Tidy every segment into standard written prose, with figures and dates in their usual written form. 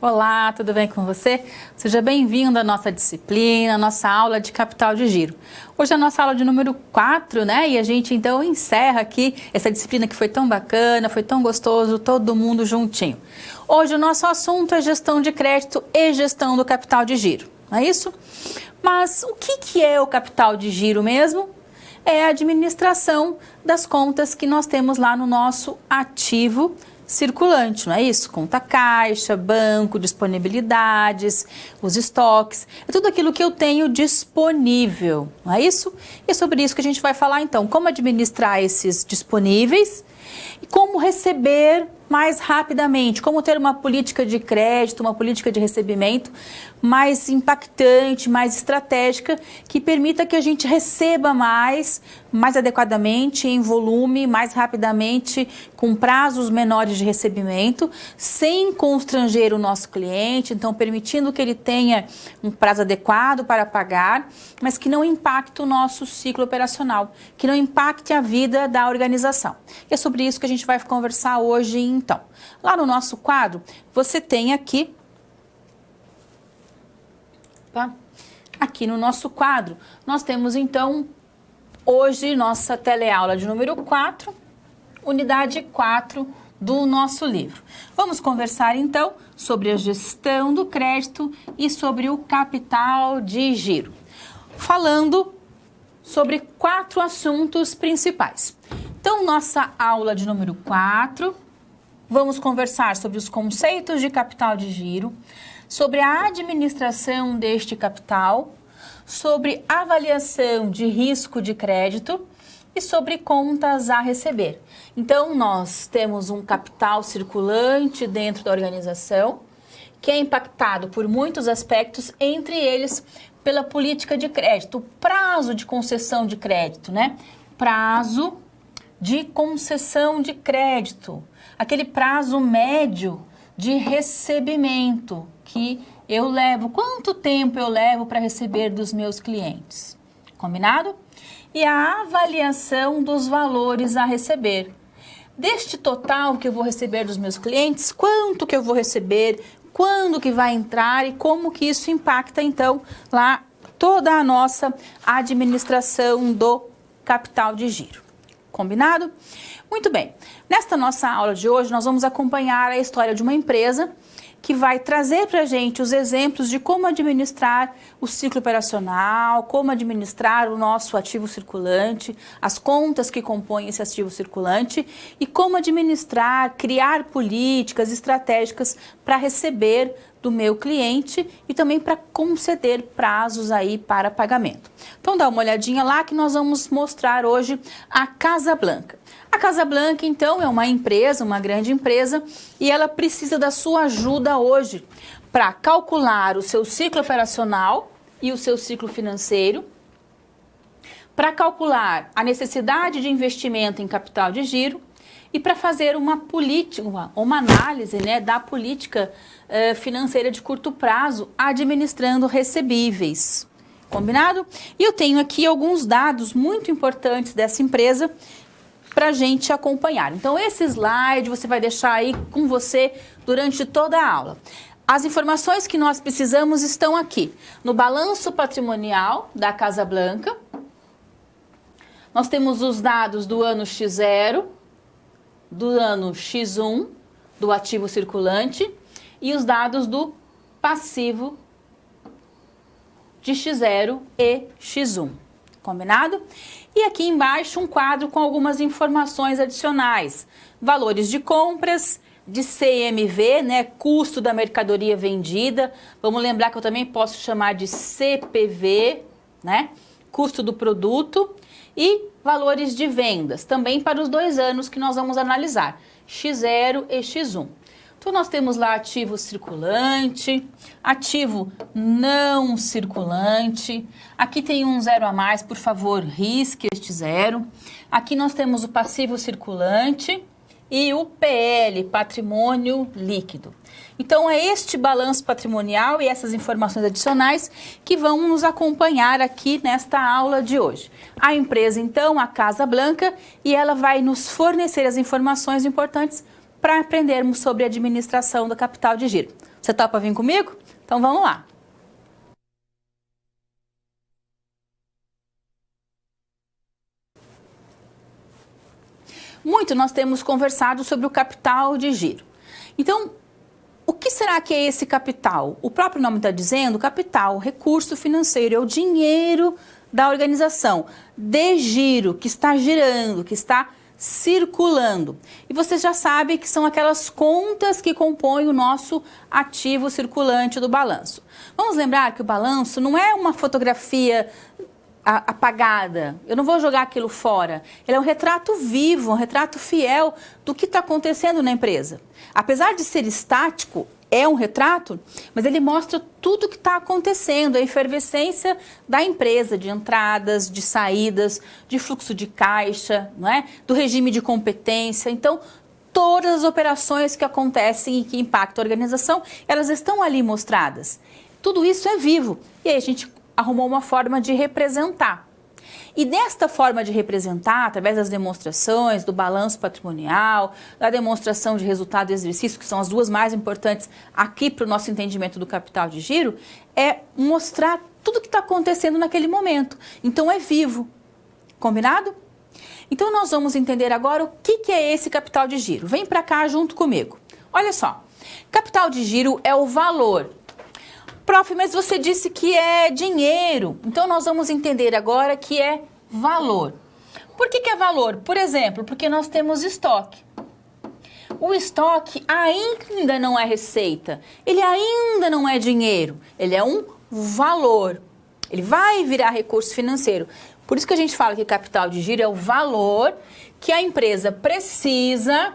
Olá, tudo bem com você? Seja bem-vindo à nossa disciplina, à nossa aula de capital de giro. Hoje é a nossa aula de número 4, né? E a gente então encerra aqui essa disciplina que foi tão bacana, foi tão gostoso, todo mundo juntinho. Hoje o nosso assunto é gestão de crédito e gestão do capital de giro, não é isso? Mas o que é o capital de giro mesmo? É a administração das contas que nós temos lá no nosso ativo circulante, não é isso? Conta caixa, banco, disponibilidades, os estoques, é tudo aquilo que eu tenho disponível, não é isso? E é sobre isso que a gente vai falar então, como administrar esses disponíveis e como receber mais rapidamente, como ter uma política de crédito, uma política de recebimento mais impactante, mais estratégica, que permita que a gente receba mais adequadamente, em volume, mais rapidamente, com prazos menores de recebimento, sem constranger o nosso cliente, então permitindo que ele tenha um prazo adequado para pagar, mas que não impacte o nosso ciclo operacional, que não impacte a vida da organização. E é sobre isso que a gente vai conversar hoje, então. Lá no nosso quadro, você tem aqui, aqui no nosso quadro, nós temos então, hoje, nossa teleaula de número 4, unidade 4 do nosso livro. Vamos conversar então sobre a gestão do crédito e sobre o capital de giro, falando sobre 4 assuntos principais. Então, nossa aula de número 4, vamos conversar sobre os conceitos de capital de giro, sobre a administração deste capital, sobre avaliação de risco de crédito e sobre contas a receber. Então, nós temos um capital circulante dentro da organização, que é impactado por muitos aspectos, entre eles pela política de crédito, o prazo de concessão de crédito, né? Prazo de concessão de crédito, aquele prazo médio de recebimento que eu levo, quanto tempo eu levo para receber dos meus clientes, combinado? E a avaliação dos valores a receber. Deste total que eu vou receber dos meus clientes, quanto que eu vou receber, quando que vai entrar e como que isso impacta então lá toda a nossa administração do capital de giro. Combinado? Muito bem. Nesta nossa aula de hoje, nós vamos acompanhar a história de uma empresa que vai trazer para a gente os exemplos de como administrar o ciclo operacional, como administrar o nosso ativo circulante, as contas que compõem esse ativo circulante e como administrar, criar políticas estratégicas para receber do meu cliente e também para conceder prazos aí para pagamento. Então dá uma olhadinha lá que nós vamos mostrar hoje a Casa Blanca. A Casa Blanca, então, é uma empresa, uma grande empresa, e ela precisa da sua ajuda hoje para calcular o seu ciclo operacional e o seu ciclo financeiro, para calcular a necessidade de investimento em capital de giro e para fazer uma política, uma análise, né, da política financeira de curto prazo, administrando recebíveis. Combinado? E eu tenho aqui alguns dados muito importantes dessa empresa para a gente acompanhar. Então, esse slide você vai deixar aí com você durante toda a aula. As informações que nós precisamos estão aqui no balanço patrimonial da Casa Blanca. Nós temos os dados do ano X0, do ano X1, do ativo circulante e os dados do passivo de X0 e X1. Combinado? E aqui embaixo um quadro com algumas informações adicionais. Valores de compras, de CMV, né, custo da mercadoria vendida. Vamos lembrar que eu também posso chamar de CPV, né, custo do produto. E valores de vendas, também para os 2 anos que nós vamos analisar, X0 e X1. Então, nós temos lá ativo circulante, ativo não circulante. Aqui tem um 0 a mais, por favor, risque este 0. Aqui nós temos o passivo circulante e o PL, patrimônio líquido. Então, é este balanço patrimonial e essas informações adicionais que vão nos acompanhar aqui nesta aula de hoje. A empresa, então, a Casa Blanca, e ela vai nos fornecer as informações importantes para aprendermos sobre a administração do capital de giro. Você topa vir comigo? Então vamos lá. Muito nós temos conversado sobre o capital de giro. Então, o que será que é esse capital? O próprio nome está dizendo, capital, recurso financeiro, é o dinheiro da organização, de giro, que está girando, que está circulando. E você já sabe que são aquelas contas que compõem o nosso ativo circulante do balanço. Vamos lembrar que o balanço não é uma fotografia apagada, eu não vou jogar aquilo fora. Ele é um retrato vivo, um retrato fiel do que está acontecendo na empresa. Apesar de ser estático, é um retrato, mas ele mostra tudo o que está acontecendo, a efervescência da empresa, de entradas, de saídas, de fluxo de caixa, não é? Do regime de competência. Então, todas as operações que acontecem e que impactam a organização, elas estão ali mostradas. Tudo isso é vivo. E aí a gente arrumou uma forma de representar. E desta forma de representar, através das demonstrações, do balanço patrimonial, da demonstração de resultado e exercício, que são as duas mais importantes aqui para o nosso entendimento do capital de giro, é mostrar tudo o que está acontecendo naquele momento. Então é vivo. Combinado? Então nós vamos entender agora o que é esse capital de giro. Vem para cá junto comigo. Olha só, capital de giro é o valor. Prof, mas você disse que é dinheiro, então nós vamos entender agora que é valor. Por que é valor? Por exemplo, porque nós temos estoque. O estoque ainda não é receita, ele ainda não é dinheiro, ele é um valor. Ele vai virar recurso financeiro. Por isso que a gente fala que capital de giro é o valor que a empresa precisa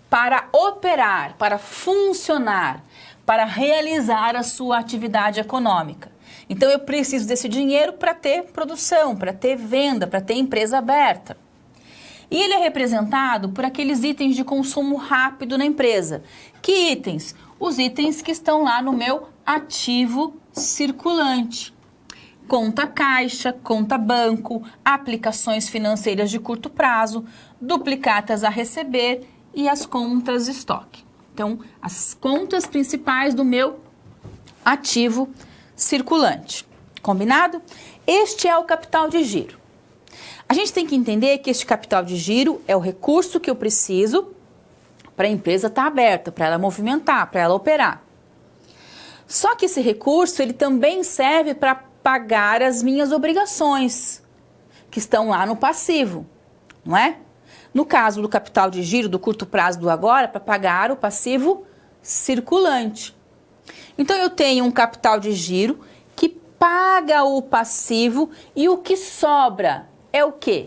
para operar, para funcionar, para realizar a sua atividade econômica. Então eu preciso desse dinheiro para ter produção, para ter venda, para ter empresa aberta. E ele é representado por aqueles itens de consumo rápido na empresa. Que itens? Os itens que estão lá no meu ativo circulante. Conta caixa, conta banco, aplicações financeiras de curto prazo, duplicatas a receber e as contas estoque. Então, as contas principais do meu ativo circulante. Combinado? Este é o capital de giro. A gente tem que entender que este capital de giro é o recurso que eu preciso para a empresa estar aberta, para ela movimentar, para ela operar. Só que esse recurso, ele também serve para pagar as minhas obrigações, que estão lá no passivo, não é? No caso do capital de giro do curto prazo do agora, para pagar o passivo circulante. Então, eu tenho um capital de giro que paga o passivo e o que sobra é o quê?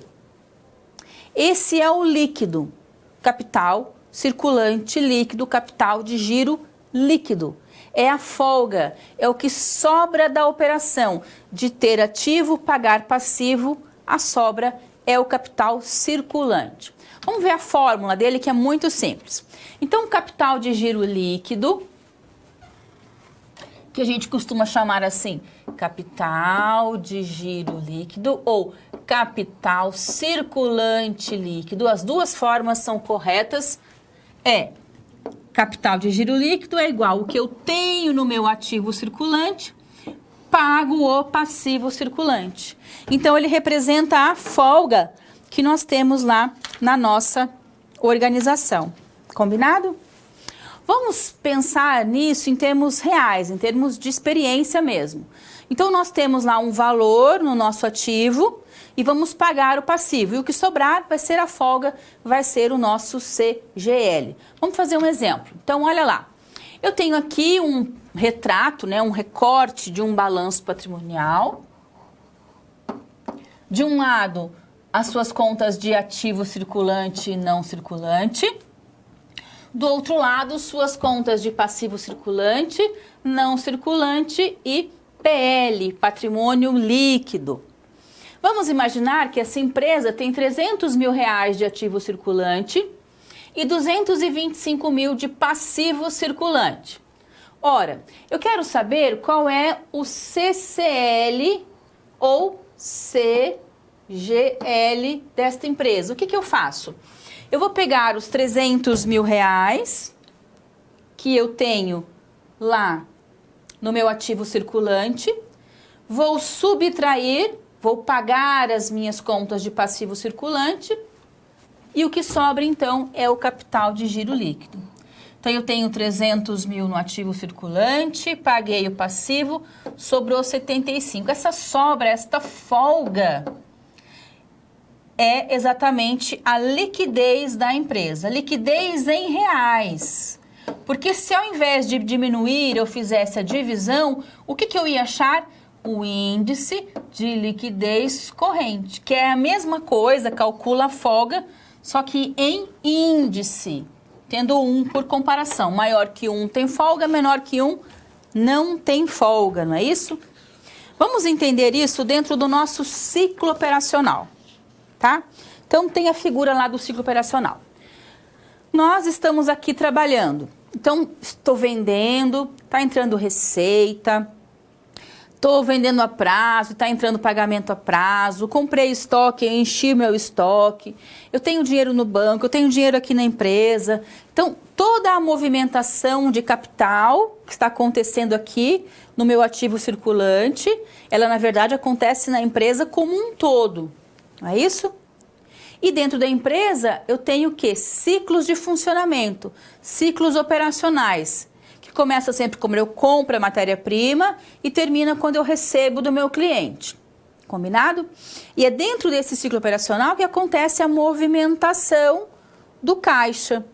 Esse é o líquido, capital circulante líquido, capital de giro líquido. É a folga, é o que sobra da operação de ter ativo, pagar passivo, a sobra é o capital circulante. Vamos ver a fórmula dele, que é muito simples. Então, o capital de giro líquido, que a gente costuma chamar assim, capital de giro líquido ou capital circulante líquido, as duas formas são corretas, capital de giro líquido é igual o que eu tenho no meu ativo circulante, pago o passivo circulante. Então, ele representa a folga que nós temos lá na nossa organização. Combinado? Vamos pensar nisso em termos reais, em termos de experiência mesmo. Então, nós temos lá um valor no nosso ativo e vamos pagar o passivo. E o que sobrar vai ser a folga, vai ser o nosso CGL. Vamos fazer um exemplo. Então, olha lá. Eu tenho aqui um retrato, né, um recorte de um balanço patrimonial. De um lado, as suas contas de ativo circulante e não circulante. Do outro lado, suas contas de passivo circulante, não circulante e PL, patrimônio líquido. Vamos imaginar que essa empresa tem R$300 mil de ativo circulante e 225 mil de passivo circulante. Ora, eu quero saber qual é o CCL ou CGL desta empresa. O que eu faço? Eu vou pegar os R$300 mil que eu tenho lá no meu ativo circulante, vou subtrair, vou pagar as minhas contas de passivo circulante e o que sobra então é o capital de giro líquido. Então eu tenho 300 mil no ativo circulante, paguei o passivo, sobrou 75. Essa sobra, esta folga é exatamente a liquidez da empresa, liquidez em reais. Porque se ao invés de diminuir eu fizesse a divisão, o que eu ia achar? O índice de liquidez corrente, que é a mesma coisa, calcula a folga, só que em índice, tendo 1 por comparação. Maior que 1 tem folga, menor que 1 não tem folga, não é isso? Vamos entender isso dentro do nosso ciclo operacional, tá? Então tem a figura lá do ciclo operacional. Nós estamos aqui trabalhando, então estou vendendo, está entrando receita, estou vendendo a prazo, está entrando pagamento a prazo, comprei estoque, enchi meu estoque, eu tenho dinheiro no banco, eu tenho dinheiro aqui na empresa. Então, toda a movimentação de capital que está acontecendo aqui no meu ativo circulante, ela na verdade acontece na empresa como um todo, não é isso? E dentro da empresa eu tenho o quê? Ciclos de funcionamento, ciclos operacionais, que começa sempre quando eu compro a matéria-prima e termina quando eu recebo do meu cliente. Combinado? E é dentro desse ciclo operacional que acontece a movimentação do caixa.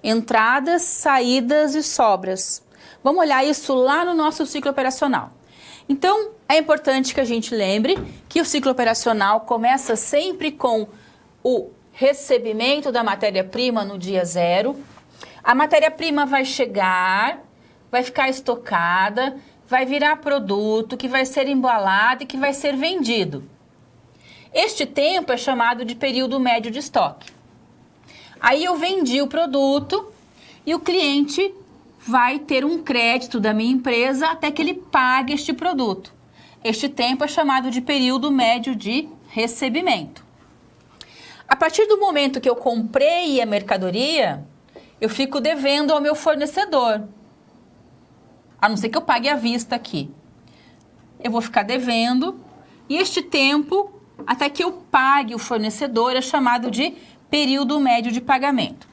Entradas, saídas e sobras. Vamos olhar isso lá no nosso ciclo operacional. Então, é importante que a gente lembre que o ciclo operacional começa sempre com o recebimento da matéria-prima no dia 0. A matéria-prima vai chegar, vai ficar estocada, vai virar produto que vai ser embalado e que vai ser vendido. Este tempo é chamado de período médio de estoque. Aí eu vendi o produto e o cliente vai ter um crédito da minha empresa até que ele pague este produto. Este tempo é chamado de período médio de recebimento. A partir do momento que eu comprei a mercadoria, eu fico devendo ao meu fornecedor. A não ser que eu pague à vista aqui. Eu vou ficar devendo e este tempo, até que eu pague o fornecedor, é chamado de período médio de pagamento.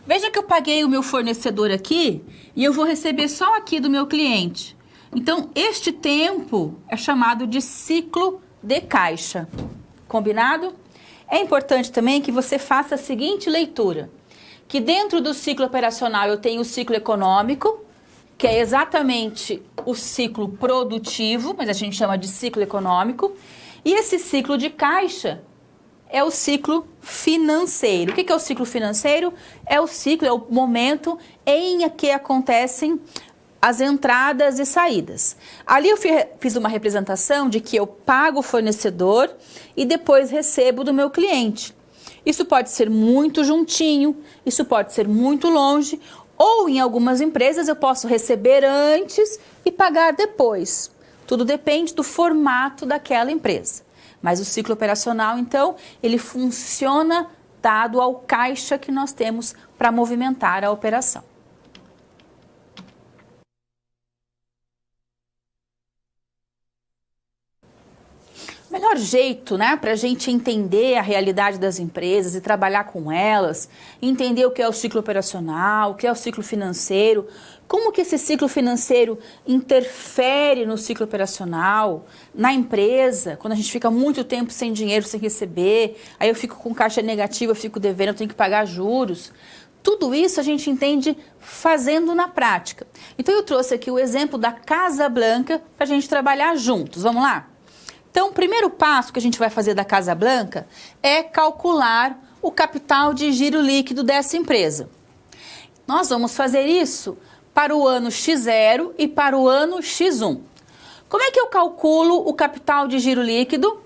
Veja que eu paguei o meu fornecedor aqui e eu vou receber só aqui do meu cliente. Então, este tempo é chamado de ciclo de caixa. Combinado? É importante também que você faça a seguinte leitura, que dentro do ciclo operacional eu tenho o ciclo econômico, que é exatamente o ciclo produtivo, mas a gente chama de ciclo econômico, e esse ciclo de caixa é o ciclo financeiro. O que é o ciclo financeiro? É o ciclo, é o momento em que acontecem as entradas e saídas. Ali eu fiz uma representação de que eu pago o fornecedor e depois recebo do meu cliente. Isso pode ser muito juntinho, isso pode ser muito longe, ou em algumas empresas eu posso receber antes e pagar depois. Tudo depende do formato daquela empresa. Mas o ciclo operacional, então, ele funciona dado ao caixa que nós temos para movimentar a operação. O melhor jeito, né, para a gente entender a realidade das empresas e trabalhar com elas, entender o que é o ciclo operacional, o que é o ciclo financeiro, como que esse ciclo financeiro interfere no ciclo operacional, na empresa, quando a gente fica muito tempo sem dinheiro, sem receber, aí eu fico com caixa negativa, eu fico devendo, eu tenho que pagar juros. Tudo isso a gente entende fazendo na prática. Então eu trouxe aqui o exemplo da Casa Blanca para a gente trabalhar juntos. Vamos lá? Então, o primeiro passo que a gente vai fazer da Casa Blanca é calcular o capital de giro líquido dessa empresa. Nós vamos fazer isso para o ano X0 e para o ano X1. Como é que eu calculo o capital de giro líquido?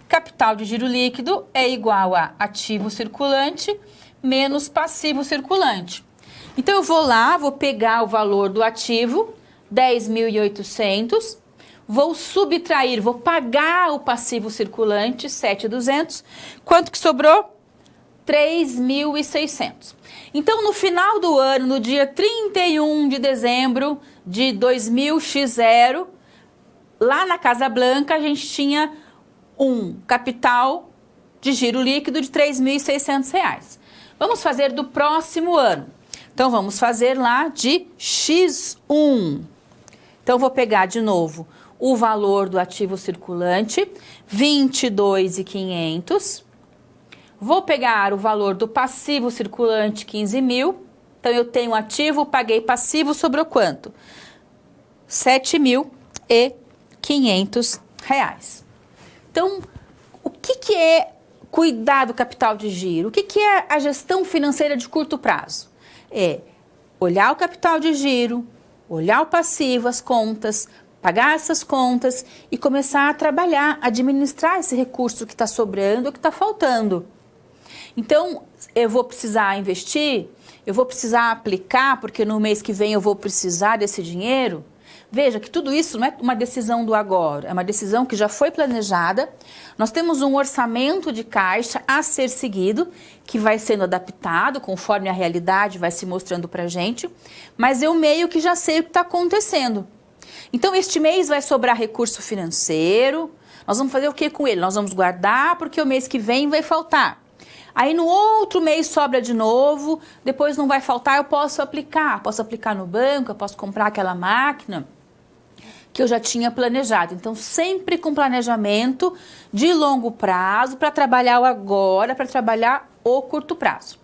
Capital de giro líquido é igual a ativo circulante menos passivo circulante. Então, eu vou lá, vou pegar o valor do ativo, 10.800, vou subtrair, vou pagar o passivo circulante, 7.200. Quanto que sobrou? 3.600. Então, no final do ano, no dia 31 de dezembro de 2000x0, lá na Casa Blanca a gente tinha um capital de giro líquido de R$ 3.600. Vamos fazer do próximo ano. Então, vamos fazer lá de X1. Então, vou pegar de novo o valor do ativo circulante, 22.500. Vou pegar o valor do passivo circulante, 15.000. Então, eu tenho ativo, paguei passivo, sobrou quanto? R$ 7.500. Então, o que é cuidar do capital de giro? O que é a gestão financeira de curto prazo? É olhar o capital de giro, olhar o passivo, as contas, pagar essas contas e começar a trabalhar, administrar esse recurso que está sobrando, que está faltando. Então, eu vou precisar investir, eu vou precisar aplicar, porque no mês que vem eu vou precisar desse dinheiro. Veja que tudo isso não é uma decisão do agora, é uma decisão que já foi planejada. Nós temos um orçamento de caixa a ser seguido, que vai sendo adaptado conforme a realidade vai se mostrando para a gente, mas eu meio que já sei o que está acontecendo. Então, este mês vai sobrar recurso financeiro, nós vamos fazer o que com ele? Nós vamos guardar porque o mês que vem vai faltar. Aí no outro mês sobra de novo, depois não vai faltar, eu posso aplicar no banco, eu posso comprar aquela máquina que eu já tinha planejado. Então, sempre com planejamento de longo prazo para trabalhar o agora, para trabalhar o curto prazo.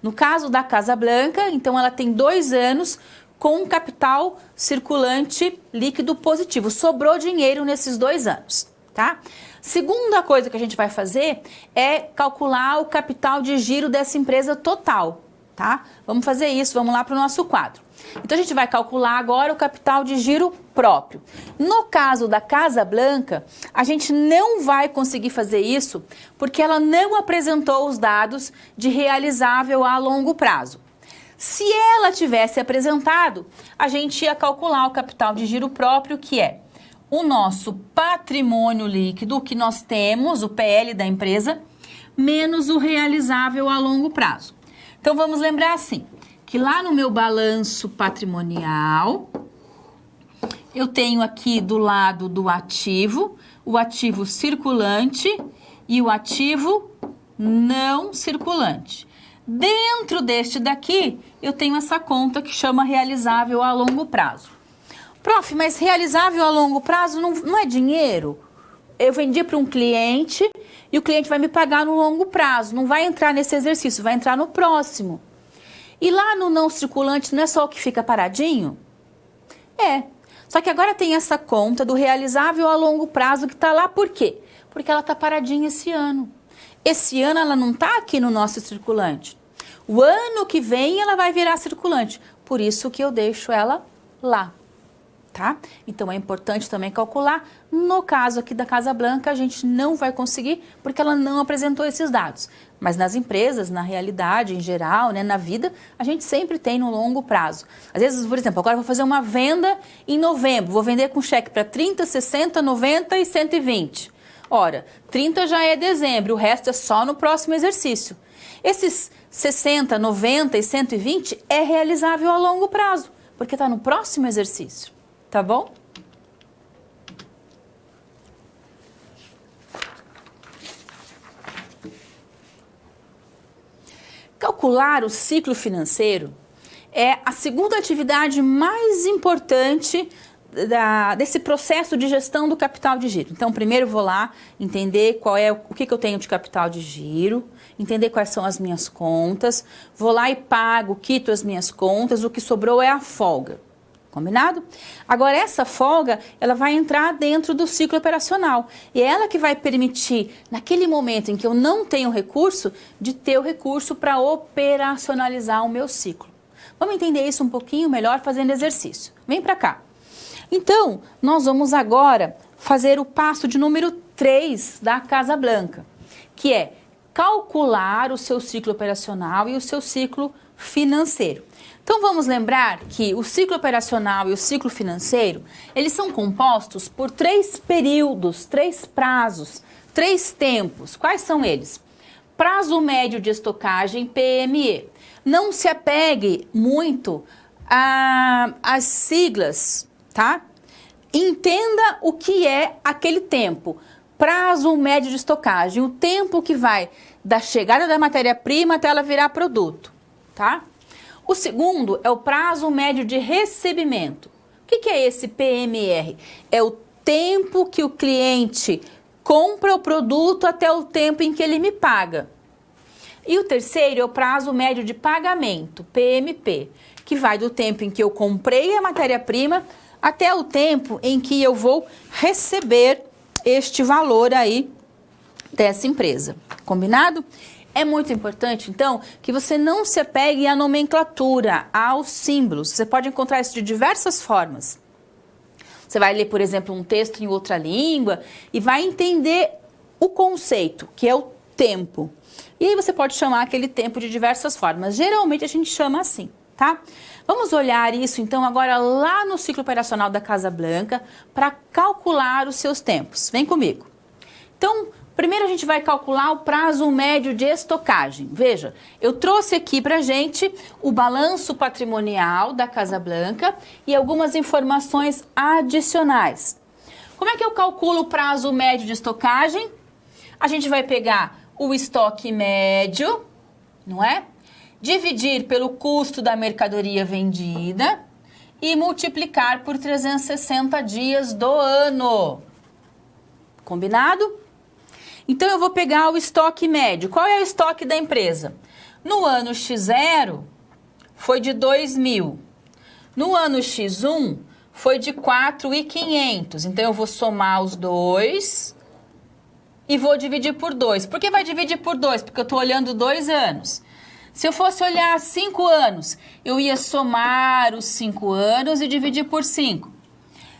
No caso da Casa Blanca, então ela tem 2 anos com capital circulante líquido positivo. Sobrou dinheiro nesses 2 anos, tá? Segunda coisa que a gente vai fazer é calcular o capital de giro dessa empresa total, tá? Vamos fazer isso, vamos lá para o nosso quadro. Então, a gente vai calcular agora o capital de giro próprio. No caso da Casa Blanca, a gente não vai conseguir fazer isso porque ela não apresentou os dados de realizável a longo prazo. Se ela tivesse apresentado, a gente ia calcular o capital de giro próprio, que é o nosso patrimônio líquido, o que nós temos, o PL da empresa, menos o realizável a longo prazo. Então, vamos lembrar assim, que lá no meu balanço patrimonial, eu tenho aqui do lado do ativo, o ativo circulante e o ativo não circulante. Dentro deste daqui, eu tenho essa conta que chama realizável a longo prazo. Prof, mas realizável a longo prazo não é dinheiro? Eu vendi para um cliente e o cliente vai me pagar no longo prazo. Não vai entrar nesse exercício, vai entrar no próximo. E lá no não circulante não é só o que fica paradinho? É. Só que agora tem essa conta do realizável a longo prazo que está lá por quê? Porque ela está paradinha esse ano. Esse ano ela não está aqui no nosso circulante. O ano que vem ela vai virar circulante. Por isso que eu deixo ela lá. Tá? Então, é importante também calcular. No caso aqui da Casa Blanca, a gente não vai conseguir porque ela não apresentou esses dados. Mas nas empresas, na realidade, em geral, né, na vida, a gente sempre tem no longo prazo. Às vezes, por exemplo, agora eu vou fazer uma venda em novembro, vou vender com cheque para 30, 60, 90 e 120. Ora, 30 já é dezembro, o resto é só no próximo exercício. Esses 60, 90 e 120 é realizável a longo prazo, porque está no próximo exercício. Tá bom? Calcular o ciclo financeiro é a segunda atividade mais importante desse processo de gestão do capital de giro. Então, primeiro eu vou lá entender o que eu tenho de capital de giro, entender quais são as minhas contas, vou lá e pago, quito as minhas contas, o que sobrou é a folga. Combinado? Agora, essa folga, ela vai entrar dentro do ciclo operacional. E é ela que vai permitir, naquele momento em que eu não tenho recurso, de ter o recurso para operacionalizar o meu ciclo. Vamos entender isso um pouquinho melhor fazendo exercício. Vem para cá. Então, nós vamos agora fazer o passo de número 3 da Casa Blanca, que é calcular o seu ciclo operacional e o seu ciclo financeiro. Então, vamos lembrar que o ciclo operacional e o ciclo financeiro, eles são compostos por 3 períodos, 3 prazos, 3 tempos. Quais são eles? Prazo médio de estocagem, PME. Não se apegue muito as siglas, tá? Entenda o que é aquele tempo. Prazo médio de estocagem, o tempo que vai da chegada da matéria-prima até ela virar produto, tá? O segundo é o prazo médio de recebimento. O que é esse PMR? É o tempo que o cliente compra o produto até o tempo em que ele me paga. E o terceiro é o prazo médio de pagamento, PMP, que vai do tempo em que eu comprei a matéria-prima até o tempo em que eu vou receber este valor aí dessa empresa. Combinado? É muito importante, então, que você não se apegue à nomenclatura, aos símbolos. Você pode encontrar isso de diversas formas. Você vai ler, por exemplo, um texto em outra língua e vai entender o conceito, que é o tempo. E aí você pode chamar aquele tempo de diversas formas. Geralmente a gente chama assim, tá? Vamos olhar isso, então, agora lá no ciclo operacional da Casa Blanca para calcular os seus tempos. Vem comigo. Então, primeiro a gente vai calcular o prazo médio de estocagem. Veja, eu trouxe aqui pra gente o balanço patrimonial da Casa Blanca e algumas informações adicionais. Como é que eu calculo o prazo médio de estocagem? A gente vai pegar o estoque médio, não é? Dividir pelo custo da mercadoria vendida e multiplicar por 360 dias do ano. Combinado? Então, eu vou pegar o estoque médio. Qual é o estoque da empresa? No ano X0, foi de 2.000. No ano X1, foi de 4.500. Então, eu vou somar os dois e vou dividir por 2. Por que vai dividir por 2? Porque eu estou olhando 2 anos. Se eu fosse olhar 5 anos, eu ia somar os 5 anos e dividir por 5.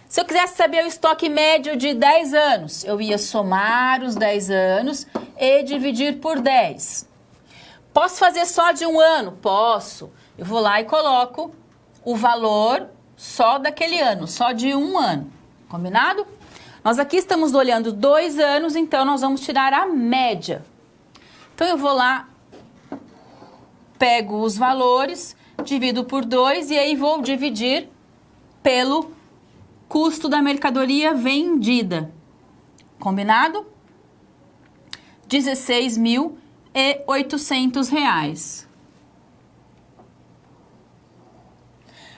Se eu quisesse saber o estoque médio de 10 anos, eu ia somar os 10 anos e dividir por 10. Posso fazer só de um ano? Posso. Eu vou lá e coloco o valor só daquele ano, só de um ano. Combinado? Nós aqui estamos olhando 2 anos, então nós vamos tirar a média. Então eu vou lá, pego os valores, divido por 2 e aí vou dividir pelo custo da mercadoria vendida. Combinado? R$ 16.800.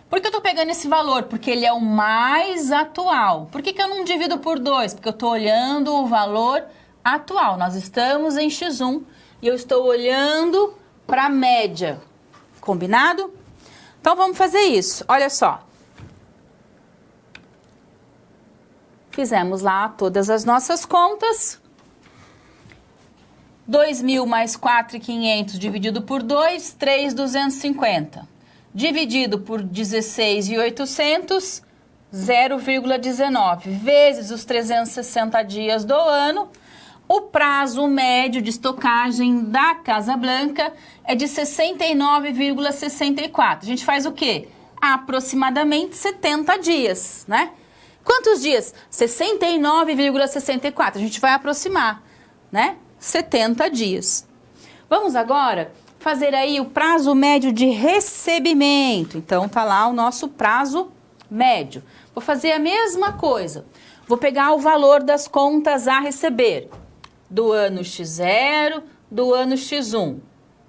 Por que eu estou pegando esse valor? Porque ele é o mais atual. Por que eu não divido por 2? Porque eu estou olhando o valor atual. Nós estamos em X1 e eu estou olhando para a média. Combinado? Então, vamos fazer isso. Olha só. Fizemos lá todas as nossas contas. 2.000 mais 4.500 dividido por 2, 3.250. Dividido por 16.800, 0,19. Vezes os 360 dias do ano, o prazo médio de estocagem da Casa Blanca é de 69,64. A gente faz o quê? Aproximadamente 70 dias, né? Quantos dias? 69,64. A gente vai aproximar, né? 70 dias. Vamos agora fazer aí o prazo médio de recebimento. Então, tá lá o nosso prazo médio. Vou fazer a mesma coisa. Vou pegar o valor das contas a receber do ano X0, do ano X1.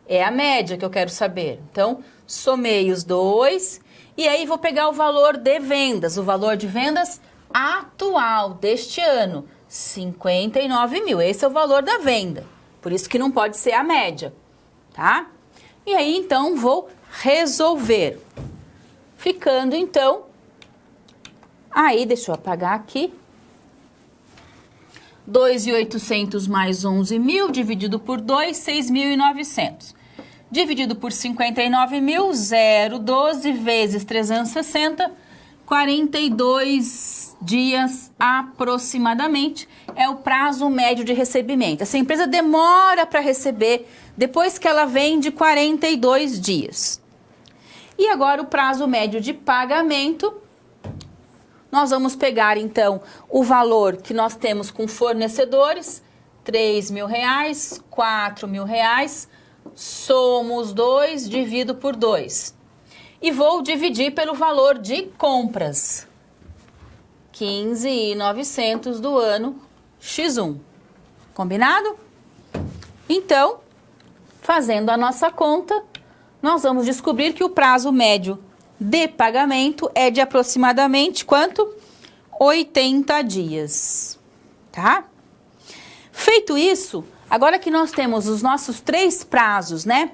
É a média que eu quero saber. Então, somei os dois e aí vou pegar o valor de vendas, o valor de vendas atual deste ano, 59.000. Esse é o valor da venda. Por isso que não pode ser a média, tá? E aí, então, vou resolver. Ficando, então, aí, deixa eu apagar aqui. 2.800 mais 11.000 dividido por 2, 6.900. Dividido por 59.000, 0,12 vezes 360, 42 dias aproximadamente é o prazo médio de recebimento. Essa empresa demora para receber depois que ela vende 42 dias. E agora o prazo médio de pagamento. Nós vamos pegar, então, o valor que nós temos com fornecedores, R$3.000, R$4.000, somo os dois, divido por 2. e vou dividir pelo valor de compras. 15.900 do ano X1. Combinado? Então, fazendo a nossa conta, nós vamos descobrir que o prazo médio de pagamento é de aproximadamente quanto? 80 dias, tá? Feito isso, agora que nós temos os nossos 3 prazos, né?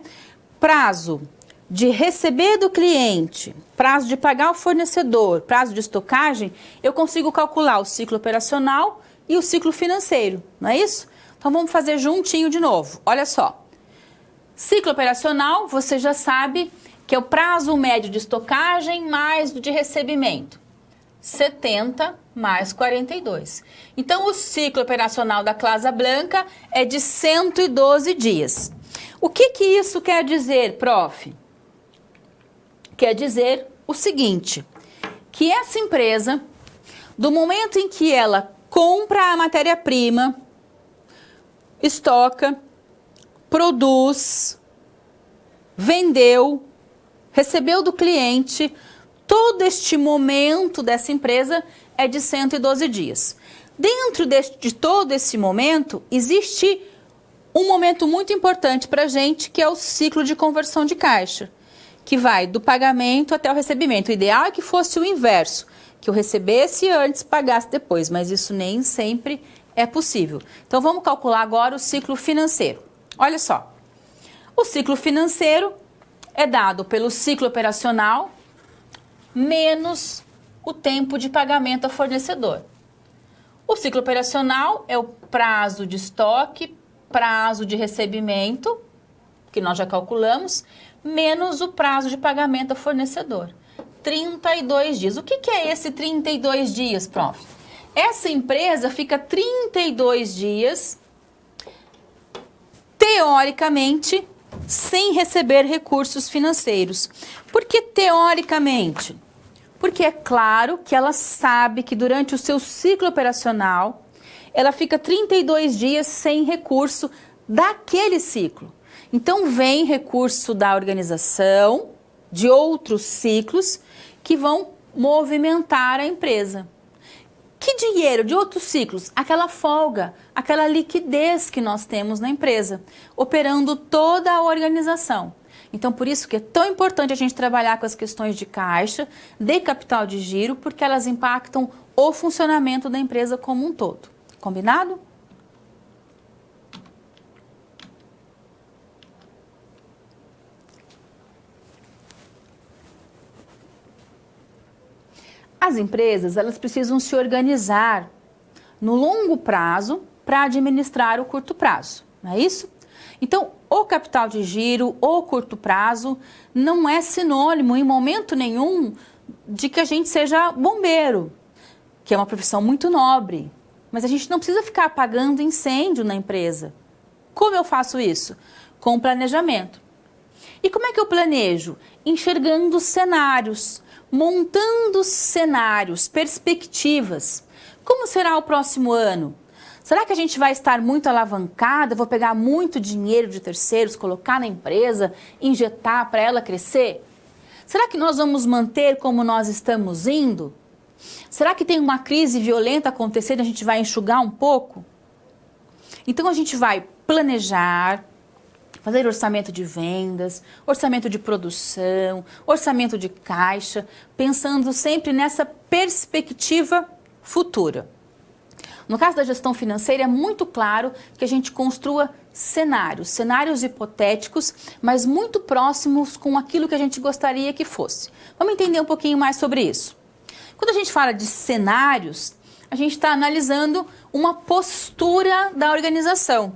Prazo de receber do cliente, prazo de pagar o fornecedor, prazo de estocagem, eu consigo calcular o ciclo operacional e o ciclo financeiro, não é isso? Então vamos fazer juntinho de novo, olha só. Ciclo operacional, você já sabe que é o prazo médio de estocagem mais o de recebimento. 70 mais 42. Então, o ciclo operacional da Casa Blanca é de 112 dias. O que isso quer dizer, prof? Quer dizer o seguinte, que essa empresa, do momento em que ela compra a matéria-prima, estoca, produz, vendeu, recebeu do cliente, todo este momento dessa empresa é de 112 dias. Dentro de todo esse momento, existe um momento muito importante para a gente, que é o ciclo de conversão de caixa, que vai do pagamento até o recebimento. O ideal é que fosse o inverso, que eu recebesse antes, pagasse depois, mas isso nem sempre é possível. Então, vamos calcular agora o ciclo financeiro. Olha só, o ciclo financeiro é dado pelo ciclo operacional menos o tempo de pagamento ao fornecedor. O ciclo operacional é o prazo de estoque, prazo de recebimento, que nós já calculamos, menos o prazo de pagamento ao fornecedor. 32 dias. O que é esse 32 dias, prof? Essa empresa fica 32 dias, teoricamente, sem receber recursos financeiros. Por que teoricamente? Porque é claro que ela sabe que durante o seu ciclo operacional, ela fica 32 dias sem recurso daquele ciclo. Então, vem recurso da organização, de outros ciclos, que vão movimentar a empresa. Que dinheiro de outros ciclos? Aquela folga, aquela liquidez que nós temos na empresa, operando toda a organização. Então, por isso que é tão importante a gente trabalhar com as questões de caixa, de capital de giro, porque elas impactam o funcionamento da empresa como um todo. Combinado? As empresas, elas precisam se organizar no longo prazo para administrar o curto prazo, não é isso? Então, o capital de giro, o curto prazo, não é sinônimo em momento nenhum de que a gente seja bombeiro, que é uma profissão muito nobre, mas a gente não precisa ficar apagando incêndio na empresa. Como eu faço isso? Com planejamento. E como é que eu planejo? Enxergando cenários, montando cenários, perspectivas. Como será o próximo ano? Será que a gente vai estar muito alavancada? Vou pegar muito dinheiro de terceiros, colocar na empresa, injetar para ela crescer? Será que nós vamos manter como nós estamos indo? Será que tem uma crise violenta acontecendo e a gente vai enxugar um pouco? Então a gente vai planejar, fazer orçamento de vendas, orçamento de produção, orçamento de caixa, pensando sempre nessa perspectiva futura. No caso da gestão financeira, é muito claro que a gente construa cenários hipotéticos, mas muito próximos com aquilo que a gente gostaria que fosse. Vamos entender um pouquinho mais sobre isso. Quando a gente fala de cenários, a gente está analisando uma postura da organização.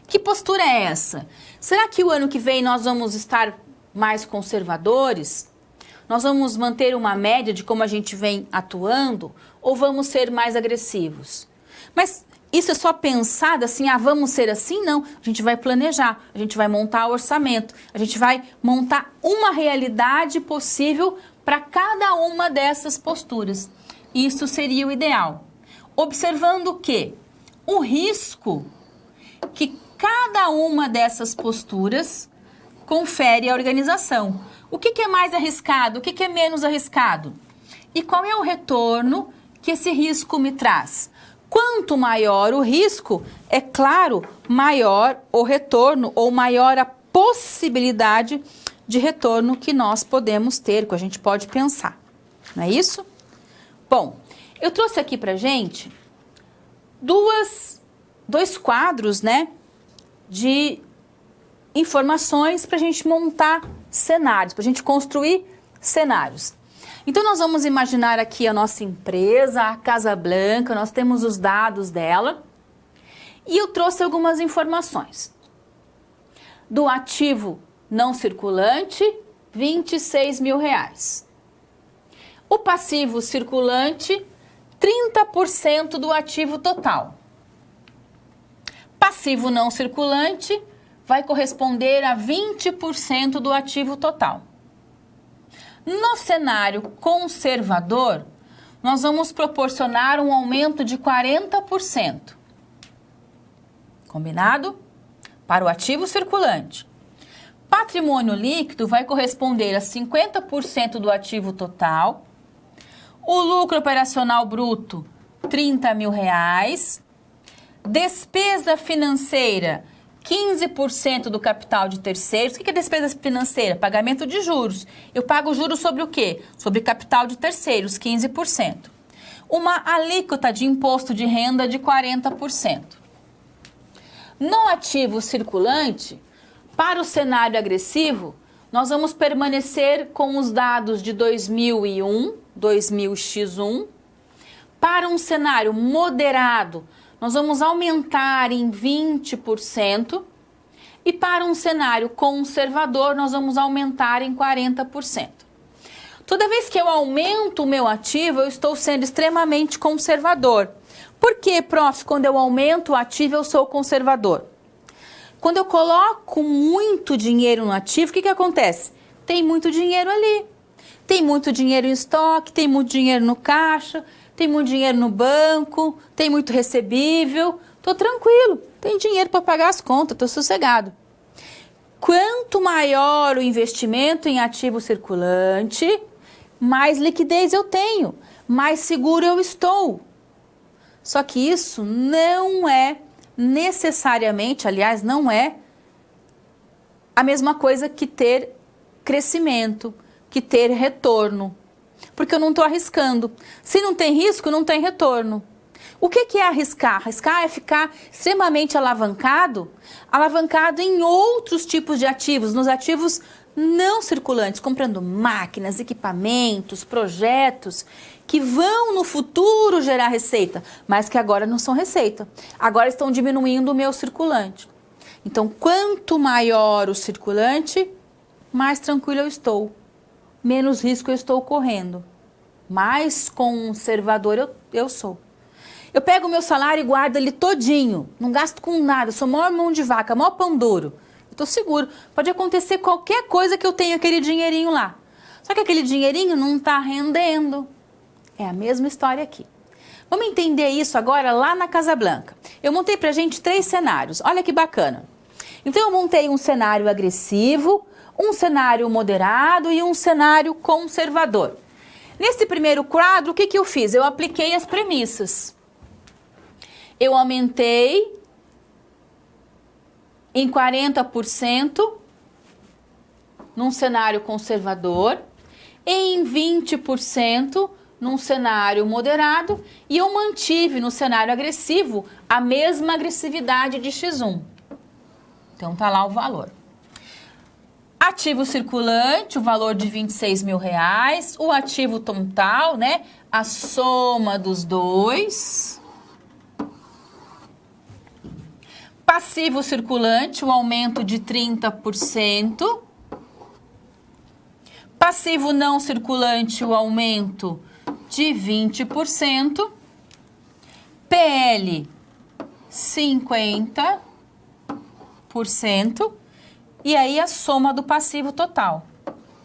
Que postura é essa? Será que o ano que vem nós vamos estar mais conservadores? Nós vamos manter uma média de como a gente vem atuando ou vamos ser mais agressivos? Mas isso é só pensado assim, vamos ser assim? Não, a gente vai planejar, a gente vai montar o orçamento, a gente vai montar uma realidade possível para cada uma dessas posturas. Isso seria o ideal. Observando que o risco que cada uma dessas posturas confere à organização. O que é mais arriscado? O que é menos arriscado? E qual é o retorno que esse risco me traz? Quanto maior o risco, é claro, maior o retorno ou maior a possibilidade de retorno que nós podemos ter, que a gente pode pensar. Não é isso? Bom, eu trouxe aqui pra gente dois quadros, né, de informações para a gente montar cenários, para a gente construir cenários. Então, nós vamos imaginar aqui a nossa empresa, a Casa Blanca, nós temos os dados dela e eu trouxe algumas informações. Do ativo não circulante, R$26 mil. O passivo circulante, 30% do ativo total. Passivo não circulante vai corresponder a 20% do ativo total. No cenário conservador, nós vamos proporcionar um aumento de 40%. Combinado? Para o ativo circulante. Patrimônio líquido vai corresponder a 50% do ativo total. O lucro operacional bruto, R$30 mil. Despesa financeira, 15% do capital de terceiros. O que é despesa financeira? Pagamento de juros. Eu pago juros sobre o quê? Sobre capital de terceiros, 15%. Uma alíquota de imposto de renda de 40%. No ativo circulante, para o cenário agressivo, nós vamos permanecer com os dados de 2001, 2000x1. Para um cenário moderado, nós vamos aumentar em 20%. E para um cenário conservador, nós vamos aumentar em 40%. Toda vez que eu aumento o meu ativo, eu estou sendo extremamente conservador. Por que, prof, quando eu aumento o ativo, eu sou conservador? Quando eu coloco muito dinheiro no ativo, o que acontece? Tem muito dinheiro ali. Tem muito dinheiro em estoque, tem muito dinheiro no caixa, tem muito dinheiro no banco, tem muito recebível. Estou tranquilo, tem dinheiro para pagar as contas, estou sossegado. Quanto maior o investimento em ativo circulante, mais liquidez eu tenho, mais seguro eu estou. Só que isso não é necessariamente, aliás, não é a mesma coisa que ter crescimento, que ter retorno. Porque eu não estou arriscando. Se não tem risco, não tem retorno. O que é arriscar? Arriscar é ficar extremamente alavancado em outros tipos de ativos, nos ativos não circulantes, comprando máquinas, equipamentos, projetos que vão no futuro gerar receita, mas que agora não são receita. Agora estão diminuindo o meu circulante. Então, quanto maior o circulante, mais tranquilo eu estou. Menos risco eu estou correndo. Mais conservador eu sou. Eu pego o meu salário e guardo ele todinho. Não gasto com nada. Sou maior mão de vaca, maior pão duro. Eu estou seguro. Pode acontecer qualquer coisa que eu tenha aquele dinheirinho lá. Só que aquele dinheirinho não está rendendo. É a mesma história aqui. Vamos entender isso agora lá na Casa Blanca. Eu montei pra gente 3 cenários. Olha que bacana. Então eu montei um cenário agressivo, um cenário moderado e um cenário conservador. Nesse primeiro quadro, o que eu fiz? Eu apliquei as premissas. Eu aumentei em 40% num cenário conservador, em 20% num cenário moderado e eu mantive no cenário agressivo a mesma agressividade de X1. Então tá lá o valor. Ativo circulante, o valor de R$26 mil. O ativo total, né? A soma dos dois. Passivo circulante, o aumento de 30%. Passivo não circulante, o aumento de 20%. PL, 50%. E aí a soma do passivo total.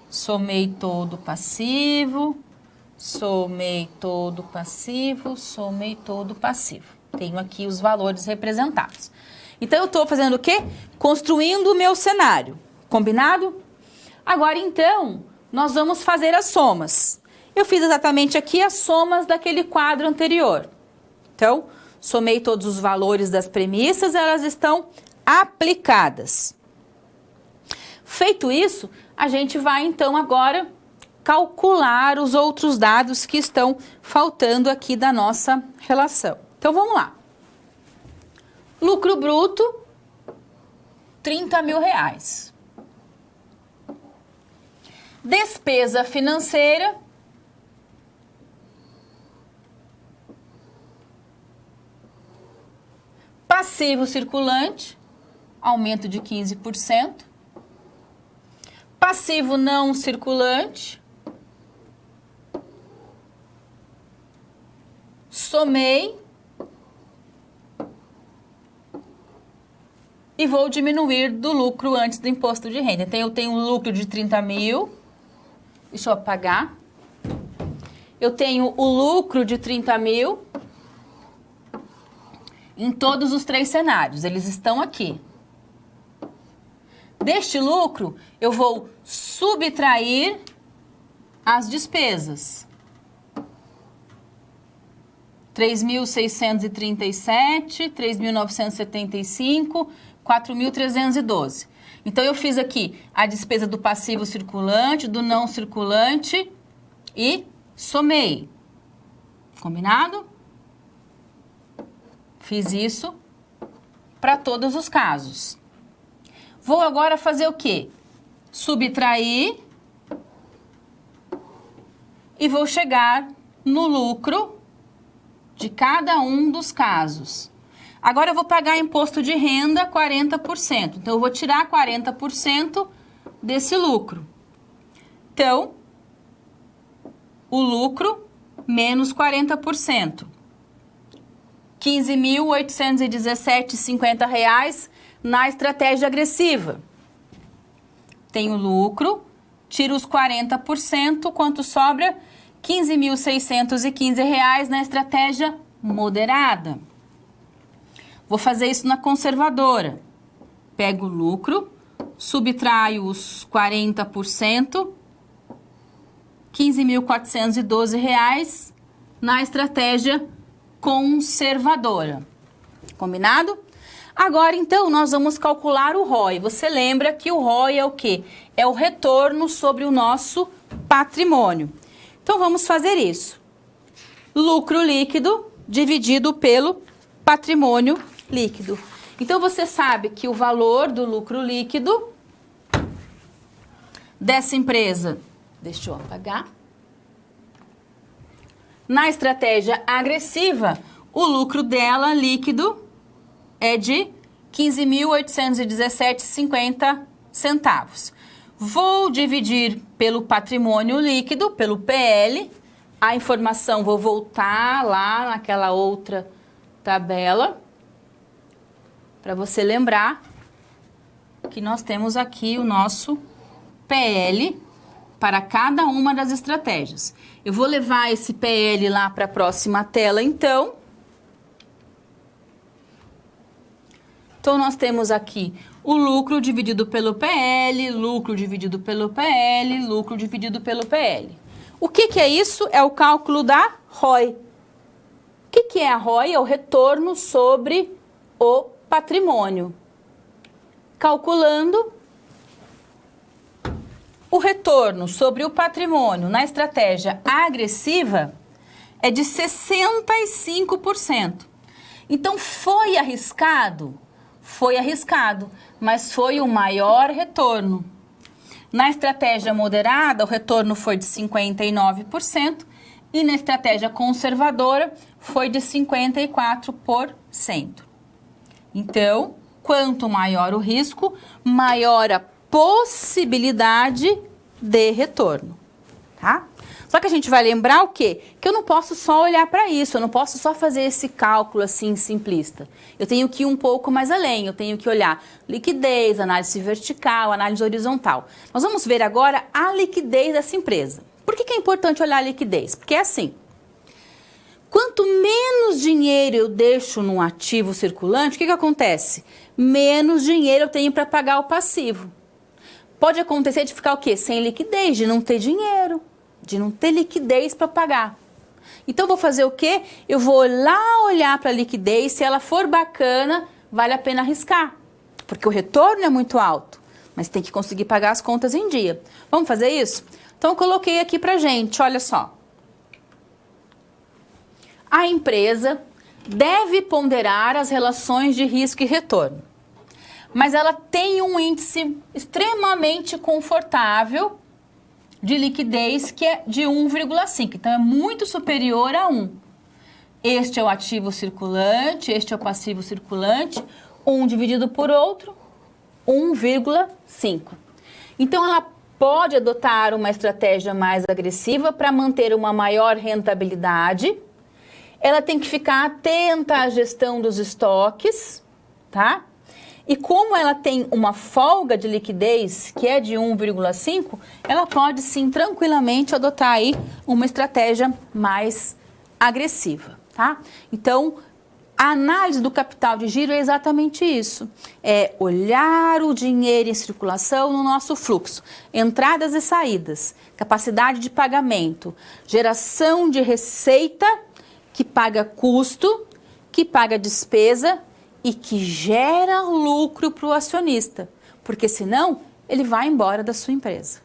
Somei todo o passivo, somei todo o passivo, somei todo o passivo. Tenho aqui os valores representados. Então, eu estou fazendo o quê? Construindo o meu cenário. Combinado? Agora, então, nós vamos fazer as somas. Eu fiz exatamente aqui as somas daquele quadro anterior. Então, somei todos os valores das premissas, elas estão aplicadas. Feito isso, a gente vai, então, agora calcular os outros dados que estão faltando aqui da nossa relação. Então, vamos lá. Lucro bruto, R$30.000. Despesa financeira, passivo circulante, aumento de 15%. Passivo não circulante, somei e vou diminuir do lucro antes do imposto de renda. Então, eu tenho um lucro de 30.000, deixa eu apagar. Eu tenho o lucro de 30.000 em todos os três cenários, eles estão aqui. Deste lucro, eu vou subtrair as despesas. 3.637, 3.975, 4.312. Então, eu fiz aqui a despesa do passivo circulante, do não circulante e somei. Combinado? Fiz isso para todos os casos. Vou agora fazer o quê? Subtrair e vou chegar no lucro de cada um dos casos. Agora eu vou pagar imposto de renda 40%. Então, eu vou tirar 40% desse lucro. Então, o lucro menos 40%. R$ 15.817,50 na estratégia agressiva. Tenho lucro, tiro os 40%, quanto sobra? R$ 15.615 na estratégia moderada. Vou fazer isso na conservadora. Pego o lucro, subtraio os 40%, R$ 15.412 na estratégia conservadora. Combinado? Agora, então, nós vamos calcular o ROI. Você lembra que o ROI é o quê? É o retorno sobre o nosso patrimônio. Então, vamos fazer isso. Lucro líquido dividido pelo patrimônio líquido. Então, você sabe que o valor do lucro líquido dessa empresa, deixa eu apagar, na estratégia agressiva, o lucro dela líquido é de R$ 15.817,50. Vou dividir pelo patrimônio líquido, pelo PL. A informação, vou voltar lá naquela outra tabela, para você lembrar que nós temos aqui o nosso PL para cada uma das estratégias. Eu vou levar esse PL lá para a próxima tela, então. Então, nós temos aqui o lucro dividido pelo PL, lucro dividido pelo PL, lucro dividido pelo PL. O que é isso? É o cálculo da ROI. O que é a ROI? É o retorno sobre o patrimônio. Calculando o retorno sobre o patrimônio na estratégia agressiva é de 65%. Então, foi arriscado? Foi arriscado, mas foi o maior retorno. Na estratégia moderada, o retorno foi de 59% e na estratégia conservadora foi de 54%. Então, quanto maior o risco, maior a possibilidade de retorno, tá? Só que a gente vai lembrar o quê? Que eu não posso só olhar para isso, eu não posso só fazer esse cálculo assim simplista. Eu tenho que ir um pouco mais além, eu tenho que olhar liquidez, análise vertical, análise horizontal. Nós vamos ver agora a liquidez dessa empresa. Por que é importante olhar a liquidez? Porque é assim, quanto menos dinheiro eu deixo num ativo circulante, o que acontece? Menos dinheiro eu tenho para pagar o passivo. pode acontecer de ficar o quê? Sem liquidez, de não ter dinheiro, de não ter liquidez para pagar. Então, vou fazer o quê? Eu vou lá olhar para a liquidez, se ela for bacana, vale a pena arriscar, porque o retorno é muito alto, mas tem que conseguir pagar as contas em dia. Vamos fazer isso? Então, eu coloquei aqui para gente, olha só. A empresa deve ponderar as relações de risco e retorno, mas ela tem um índice extremamente confortável de liquidez que é de 1,5, então é muito superior a 1. Este é o ativo circulante, este é o passivo circulante, 1 dividido por outro, 1,5. Então ela pode adotar uma estratégia mais agressiva para manter uma maior rentabilidade. Ela tem que ficar atenta à gestão dos estoques, tá? E como ela tem uma folga de liquidez, que é de 1,5, ela pode sim tranquilamente adotar aí uma estratégia mais agressiva, tá? Então, a análise do capital de giro é exatamente isso. É olhar o dinheiro em circulação no nosso fluxo, entradas e saídas, capacidade de pagamento, geração de receita que paga custo, que paga despesa e que gera lucro para o acionista, porque senão ele vai embora da sua empresa.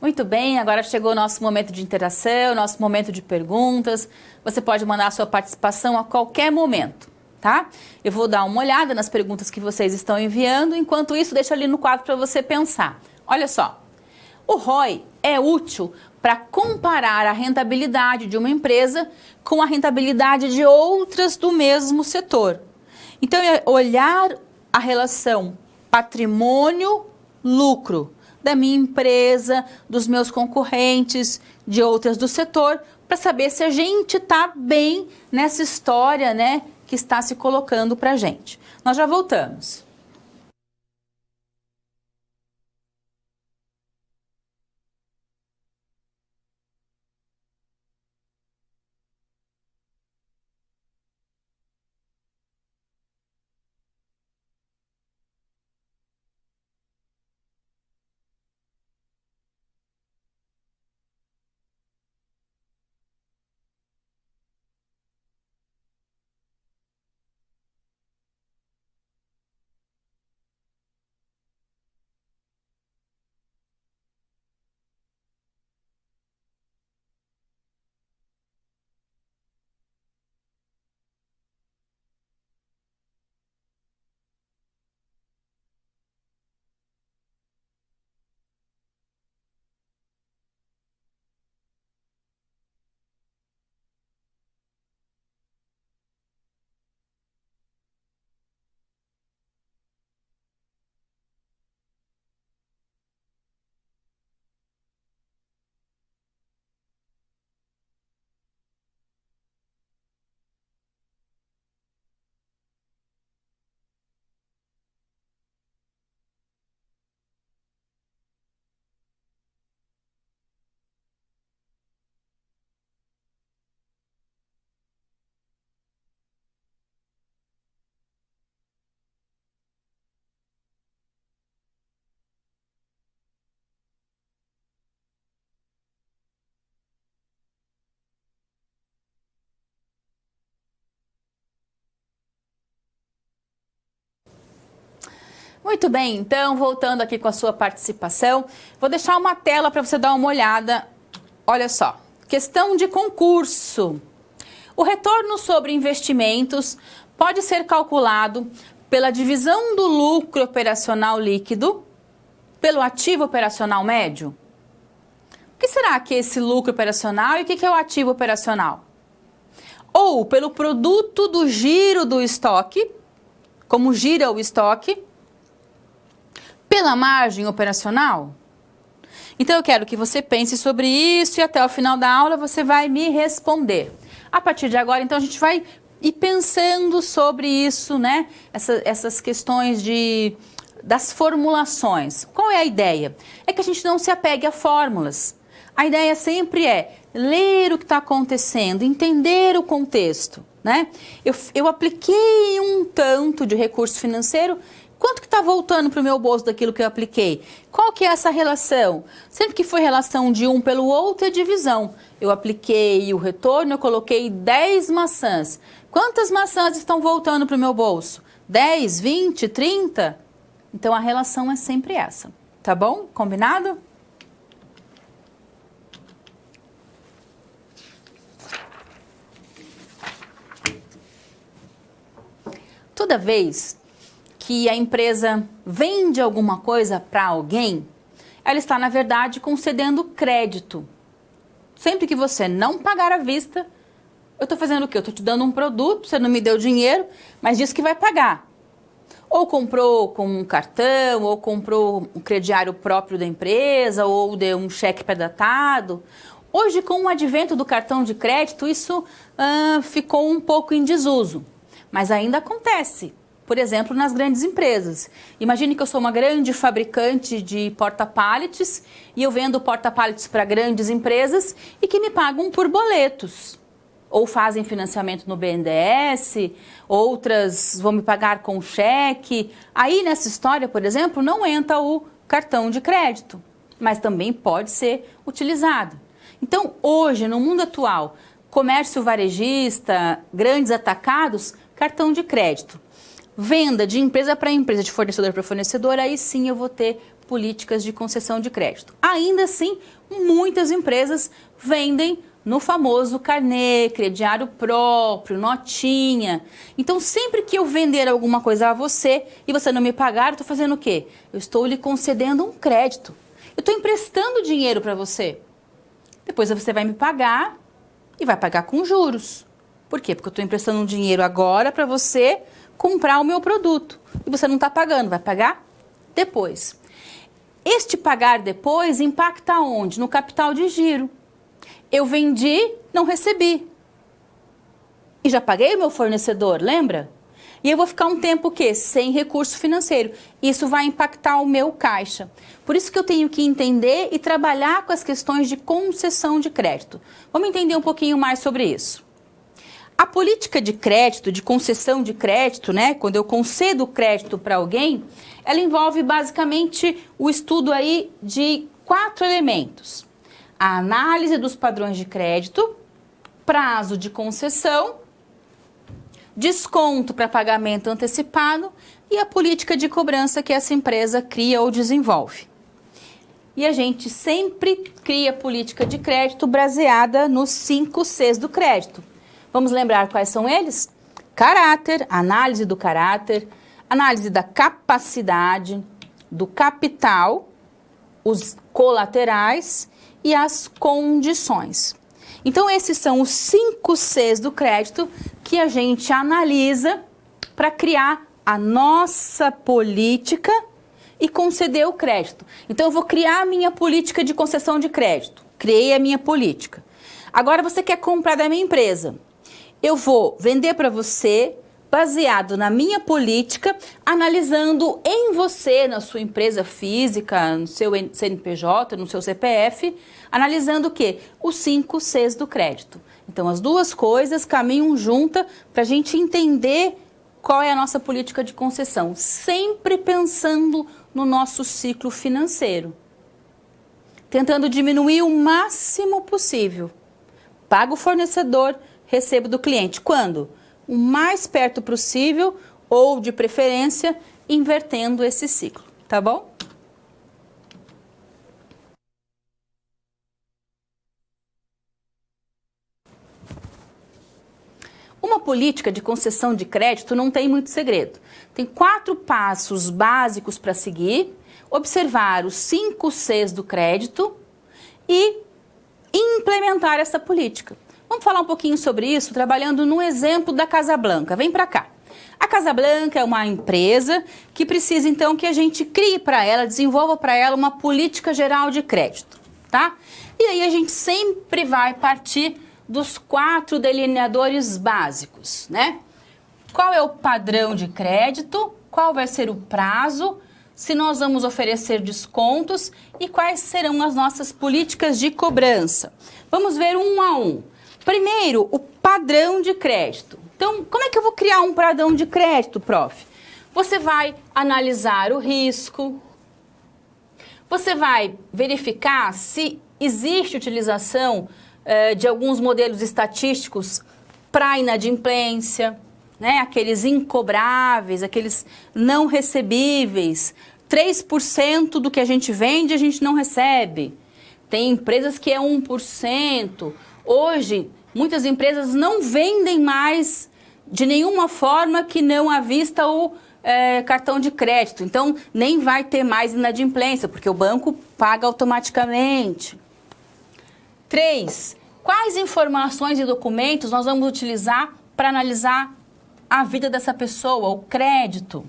Muito bem, agora chegou o nosso momento de interação, nosso momento de perguntas. Você pode mandar a sua participação a qualquer momento, tá? Eu vou dar uma olhada nas perguntas que vocês estão enviando, enquanto isso deixa ali no quadro para você pensar. Olha só. O ROI é útil para comparar a rentabilidade de uma empresa com a rentabilidade de outras do mesmo setor. Então, é olhar a relação patrimônio-lucro da minha empresa, dos meus concorrentes, de outras do setor, para saber se a gente está bem nessa história, né, que está se colocando para a gente. Nós já voltamos. Muito bem, então, voltando aqui com a sua participação, vou deixar uma tela para você dar uma olhada. Olha só, questão de concurso. O retorno sobre investimentos pode ser calculado pela divisão do lucro operacional líquido pelo ativo operacional médio? O que será que é esse lucro operacional e o que é o ativo operacional? Ou pelo produto do giro do estoque, como gira o estoque, pela margem operacional? Então eu quero que você pense sobre isso e até o final da aula você vai me responder. A partir de agora, então, a gente vai ir pensando sobre isso, né? Essas questões das formulações. Qual é a ideia? É que a gente não se apegue a fórmulas. A ideia sempre é ler o que está acontecendo, entender o contexto, né? Eu apliquei um tanto de recurso financeiro, quanto que está voltando para o meu bolso daquilo que eu apliquei? Qual que é essa relação? Sempre que foi relação de um pelo outro, é divisão. Eu apliquei o retorno, eu coloquei 10 maçãs. Quantas maçãs estão voltando para o meu bolso? 10, 20, 30? Então, a relação é sempre essa, tá bom? Combinado? Toda vez que a empresa vende alguma coisa para alguém, ela está, na verdade, concedendo crédito. Sempre que você não pagar à vista, eu estou fazendo o quê? Eu estou te dando um produto, você não me deu dinheiro, mas disse que vai pagar. Ou comprou com um cartão, ou comprou um crediário próprio da empresa, ou deu um cheque pré-datado. Hoje, com o advento do cartão de crédito, isso ficou um pouco em desuso. Mas ainda acontece, por exemplo, nas grandes empresas. Imagine que eu sou uma grande fabricante de porta-pallets e eu vendo porta-pallets para grandes empresas e que me pagam por boletos. Ou fazem financiamento no BNDES, outras vão me pagar com cheque. Aí nessa história, por exemplo, não entra o cartão de crédito, mas também pode ser utilizado. Então, hoje, no mundo atual, comércio varejista, grandes atacados, cartão de crédito. Venda de empresa para empresa, de fornecedor para fornecedor, aí sim eu vou ter políticas de concessão de crédito. Ainda assim, muitas empresas vendem no famoso carnê, crediário próprio, notinha. Então, sempre que eu vender alguma coisa a você e você não me pagar, eu estou fazendo o quê? Eu estou lhe concedendo um crédito. Eu estou emprestando dinheiro para você. Depois você vai me pagar e vai pagar com juros. Por quê? Porque eu estou emprestando um dinheiro agora para você comprar o meu produto. E você não está pagando, vai pagar depois. Este pagar depois impacta onde? No capital de giro. Eu vendi, não recebi. E já paguei o meu fornecedor, lembra? E eu vou ficar um tempo o quê? Sem recurso financeiro. Isso vai impactar o meu caixa. Por isso que eu tenho que entender e trabalhar com as questões de concessão de crédito. Vamos entender um pouquinho mais sobre isso. A política de crédito, de concessão de crédito, né? Quando eu concedo crédito para alguém, ela envolve basicamente o estudo aí de 4 elementos. A análise dos padrões de crédito, prazo de concessão, desconto para pagamento antecipado e a política de cobrança que essa empresa cria ou desenvolve. E a gente sempre cria política de crédito baseada nos 5 Cs do crédito. Vamos lembrar quais são eles? Caráter, análise do caráter, análise da capacidade, do capital, os colaterais e as condições. Então, esses são os 5 Cs do crédito que a gente analisa para criar a nossa política e conceder o crédito. Então, eu vou criar a minha política de concessão de crédito. Criei a minha política. Agora, você quer comprar da minha empresa. Eu vou vender para você, baseado na minha política, analisando em você, na sua empresa física, no seu CNPJ, no seu CPF, analisando o quê? Os 5 Cs do crédito. Então, as duas coisas caminham juntas para a gente entender qual é a nossa política de concessão, sempre pensando no nosso ciclo financeiro, tentando diminuir o máximo possível. Paga o fornecedor, recebo do cliente. Quando? O mais perto possível ou, de preferência, invertendo esse ciclo. Tá bom? Uma política de concessão de crédito não tem muito segredo. Tem 4 passos básicos para seguir, observar os 5 Cs do crédito e implementar essa política. Vamos falar um pouquinho sobre isso trabalhando no exemplo da Casa Blanca. Vem para cá. A Casa Blanca é uma empresa que precisa, então, que a gente crie para ela, desenvolva para ela uma política geral de crédito, tá? E aí a gente sempre vai partir dos 4 delineadores básicos, né? Qual é o padrão de crédito? Qual vai ser o prazo? se nós vamos oferecer descontos e quais serão as nossas políticas de cobrança. Vamos ver um a um. Primeiro, o padrão de crédito. Então, como é que eu vou criar um padrão de crédito, prof? Você vai analisar o risco, você vai verificar se existe utilização de alguns modelos estatísticos para inadimplência, né? Aqueles incobráveis, aqueles não recebíveis. 3% do que a gente vende, a gente não recebe. Tem empresas que é 1%. Hoje, muitas empresas não vendem mais de nenhuma forma que não à vista ou cartão de crédito. Então, nem vai ter mais inadimplência, porque o banco paga automaticamente. 3. Quais informações e documentos nós vamos utilizar para analisar a vida dessa pessoa, o crédito?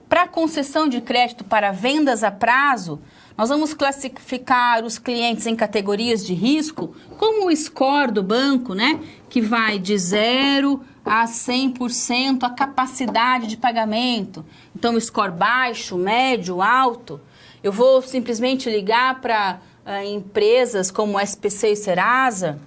Para concessão de crédito para vendas a prazo, nós vamos classificar os clientes em categorias de risco, como o score do banco, né? Que vai de 0 a 100% a capacidade de pagamento. Então, score baixo, médio, alto. Eu vou simplesmente ligar para empresas como SPC e Serasa.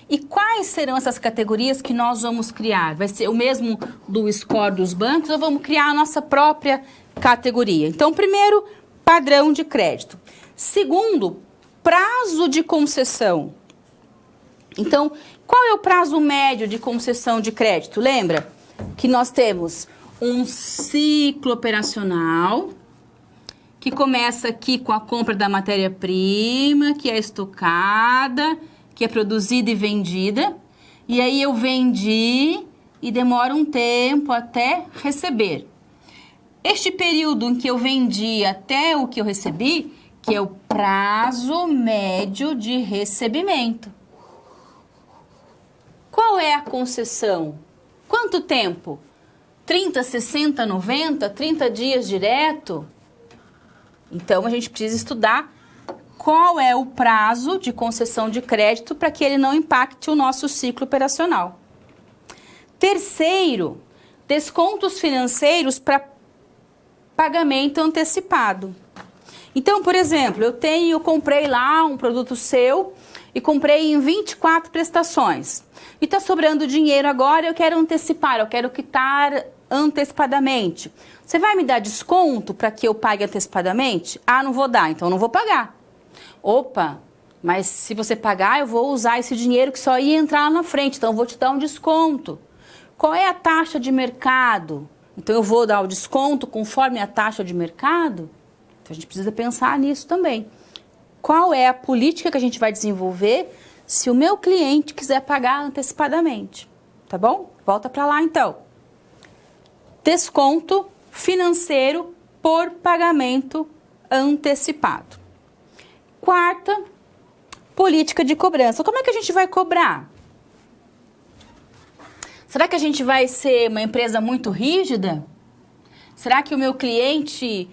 E quais serão essas categorias que nós vamos criar? Vai ser o mesmo do score dos bancos ou vamos criar a nossa própria categoria? Então, primeiro, padrão de crédito. Segundo, prazo de concessão. Então, qual é o prazo médio de concessão de crédito? Lembra que nós temos um ciclo operacional que começa aqui com a compra da matéria-prima, que é estocada, que é produzida e vendida. E aí eu vendi e demora um tempo até receber. Este período em que eu vendi até o que eu recebi, que é o prazo médio de recebimento. Qual é a concessão? Quanto tempo? 30, 60, 90, 30 dias direto? Então, a gente precisa estudar qual é o prazo de concessão de crédito para que ele não impacte o nosso ciclo operacional. Terceiro, descontos financeiros para pagamento antecipado. Então, por exemplo, eu comprei lá um produto seu e comprei em 24 prestações. E está sobrando dinheiro agora, eu quero antecipar, eu quero quitar antecipadamente. Você vai me dar desconto para que eu pague antecipadamente? Ah, não vou dar, então não vou pagar. Opa, mas se você pagar, eu vou usar esse dinheiro que só ia entrar lá na frente, então eu vou te dar um desconto. Qual é a taxa de mercado? Então eu vou dar o desconto conforme a taxa de mercado? Então a gente precisa pensar nisso também. Qual é a política que a gente vai desenvolver se o meu cliente quiser pagar antecipadamente? Tá bom? Volta para lá então. Desconto financeiro por pagamento antecipado. Quarta, política de cobrança. Como é que a gente vai cobrar? Será que a gente vai ser uma empresa muito rígida? Será que o meu cliente,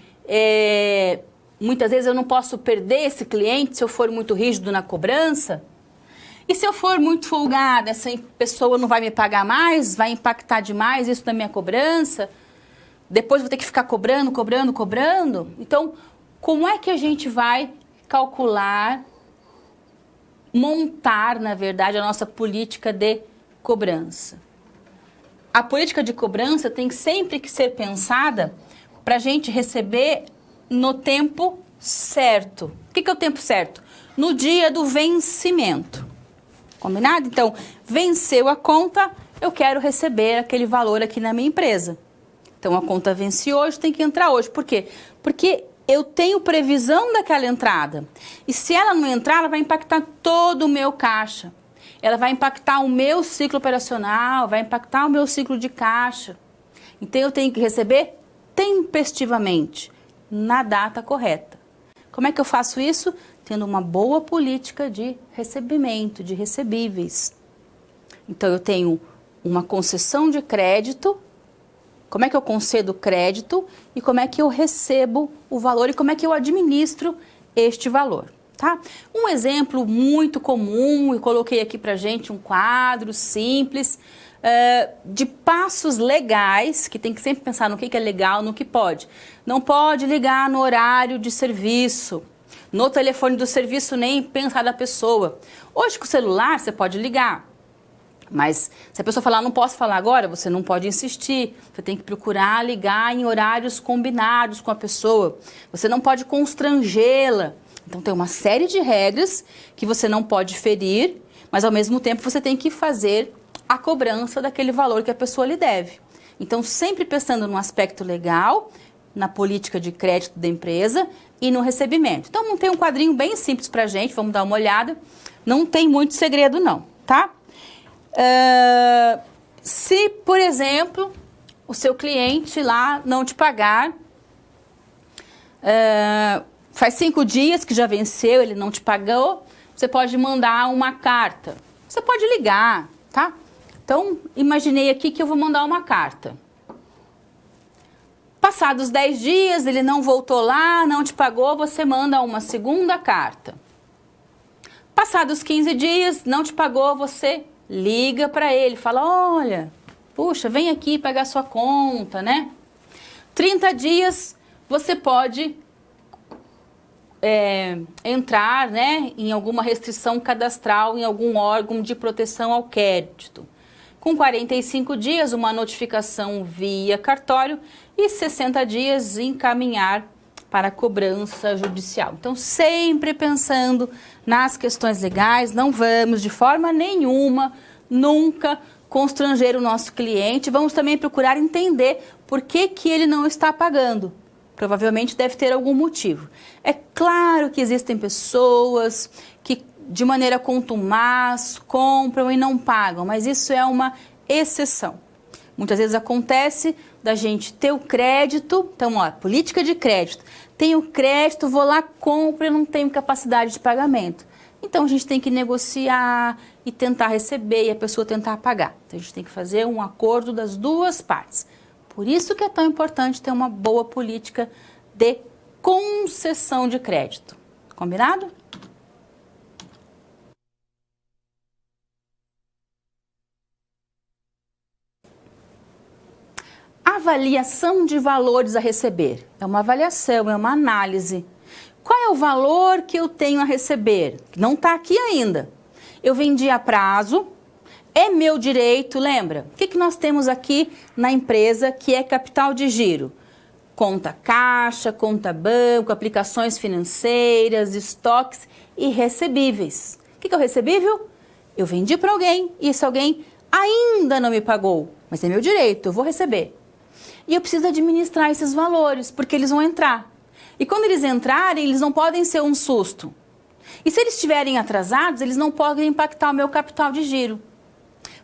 muitas vezes eu não posso perder esse cliente se eu for muito rígido na cobrança? E se eu for muito folgada, essa pessoa não vai me pagar mais? Vai impactar demais isso na minha cobrança? Depois vou ter que ficar cobrando? Então, como é que a gente vai calcular, montar, na verdade, a nossa política de cobrança? A política de cobrança tem sempre que ser pensada para a gente receber no tempo certo. O que é o tempo certo? No dia do vencimento. Combinado? Então, venceu a conta, eu quero receber aquele valor aqui na minha empresa. Então, a conta vence hoje, tem que entrar hoje. Por quê? Porque eu tenho previsão daquela entrada. E se ela não entrar, ela vai impactar todo o meu caixa. Ela vai impactar o meu ciclo operacional, vai impactar o meu ciclo de caixa. Então, eu tenho que receber tempestivamente, na data correta. Como é que eu faço isso? Tendo uma boa política de recebimento, de recebíveis. Então, eu tenho uma concessão de crédito. Como é que eu concedo crédito e como é que eu recebo o valor e como é que eu administro este valor, tá? Um exemplo muito comum, eu coloquei aqui pra gente um quadro simples, de passos legais, que tem que sempre pensar no que é legal, no que pode. Não pode ligar no horário de serviço, no telefone do serviço, nem pensar da pessoa. Hoje com o celular você pode ligar, mas se a pessoa falar não posso falar agora, você não pode insistir. Você tem que procurar ligar em horários combinados com a pessoa. Você não pode constrangê-la. Então tem uma série de regras que você não pode ferir, mas ao mesmo tempo você tem que fazer a cobrança daquele valor que a pessoa lhe deve. Então sempre pensando no aspecto legal, na política de crédito da empresa e no recebimento. Então montei um quadrinho bem simples pra gente, vamos dar uma olhada. Não tem muito segredo não, tá? Se, por exemplo, o seu cliente lá não te pagar, faz 5 dias que já venceu, ele não te pagou, você pode mandar uma carta. Você pode ligar, tá? Então, imaginei aqui que eu vou mandar uma carta. Passados 10 dias, ele não voltou lá, não te pagou, você manda uma segunda carta. Passados 15 dias, não te pagou, você liga para ele, fala, olha, puxa, vem aqui pagar sua conta, né? 30 dias, você pode entrar, né, em alguma restrição cadastral, em algum órgão de proteção ao crédito. Com 45 dias, uma notificação via cartório e 60 dias encaminhar para cobrança judicial. Então, sempre pensando nas questões legais, não vamos de forma nenhuma, nunca constranger o nosso cliente. Vamos também procurar entender por que ele não está pagando. Provavelmente deve ter algum motivo. É claro que existem pessoas que de maneira contumaz compram e não pagam, mas isso é uma exceção. Muitas vezes acontece da gente ter o crédito, então, ó, política de crédito. Tenho crédito, vou lá, compro e não tenho capacidade de pagamento. Então, a gente tem que negociar e tentar receber e a pessoa tentar pagar. Então, a gente tem que fazer um acordo das duas partes. Por isso que é tão importante ter uma boa política de concessão de crédito. Combinado? Avaliação de valores a receber. É uma avaliação, é uma análise. Qual é o valor que eu tenho a receber? Não está aqui ainda. Eu vendi a prazo, é meu direito, lembra? O que nós temos aqui na empresa que é capital de giro? Conta caixa, conta banco, aplicações financeiras, estoques e recebíveis. O que é o recebível? Eu vendi para alguém e esse alguém ainda não me pagou, mas é meu direito, eu vou receber. E eu preciso administrar esses valores, porque eles vão entrar. E quando eles entrarem, eles não podem ser um susto. E se eles estiverem atrasados, eles não podem impactar o meu capital de giro.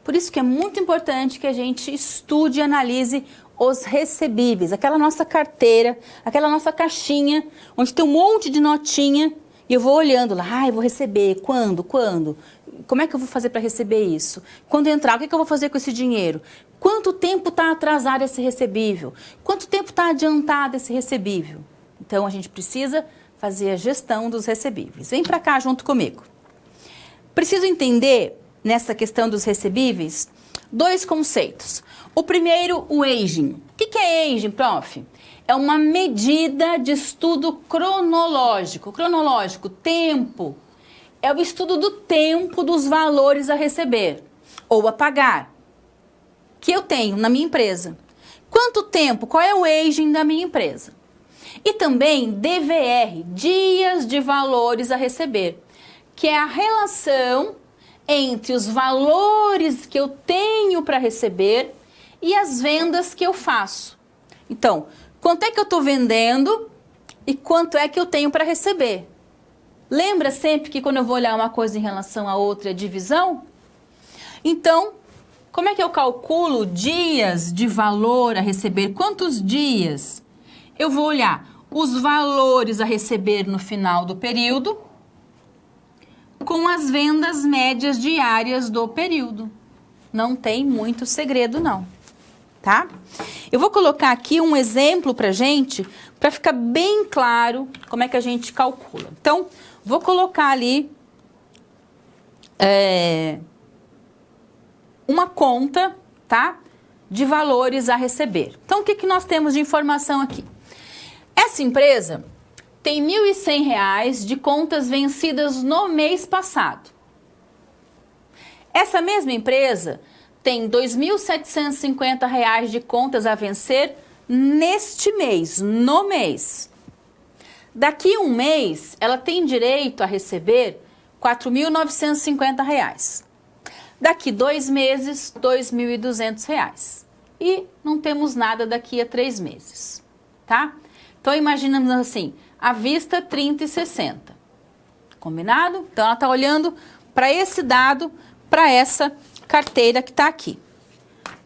Por isso que é muito importante que a gente estude e analise os recebíveis, aquela nossa carteira, aquela nossa caixinha, onde tem um monte de notinha, e eu vou olhando lá, eu vou receber, quando? Como é que eu vou fazer para receber isso? Quando entrar, o que eu vou fazer com esse dinheiro? Quanto tempo está atrasado esse recebível? Quanto tempo está adiantado esse recebível? Então, a gente precisa fazer a gestão dos recebíveis. Vem para cá junto comigo. Preciso entender, nessa questão dos recebíveis, 2 conceitos. O primeiro, o aging. O que é aging, prof? É uma medida de estudo cronológico. Cronológico, tempo. É o estudo do tempo dos valores a receber ou a pagar que eu tenho na minha empresa. Quanto tempo? Qual é o aging da minha empresa? E também DVR, dias de valores a receber, que é a relação entre os valores que eu tenho para receber e as vendas que eu faço. Então, quanto é que eu estou vendendo e quanto é que eu tenho para receber? Lembra sempre que quando eu vou olhar uma coisa em relação a outra é divisão? Então, como é que eu calculo dias de valor a receber? Quantos dias? Eu vou olhar os valores a receber no final do período com as vendas médias diárias do período. Não tem muito segredo, não. Tá? Eu vou colocar aqui um exemplo pra gente, para ficar bem claro como é que a gente calcula. Então, vou colocar ali uma conta tá? De valores a receber. Então, o que, que nós temos de informação aqui? Essa empresa tem R$ 1.100 de contas vencidas no mês passado. Essa mesma empresa tem R$ 2.750 de contas a vencer neste mês, no mês. Daqui a um mês, ela tem direito a receber R$ 4.950. Daqui 2 meses, R$ 2.200. E não temos nada daqui a 3 meses, tá? Então, imaginamos assim, à vista 30 e 60. Combinado? Então, ela está olhando para esse dado, para essa carteira que está aqui.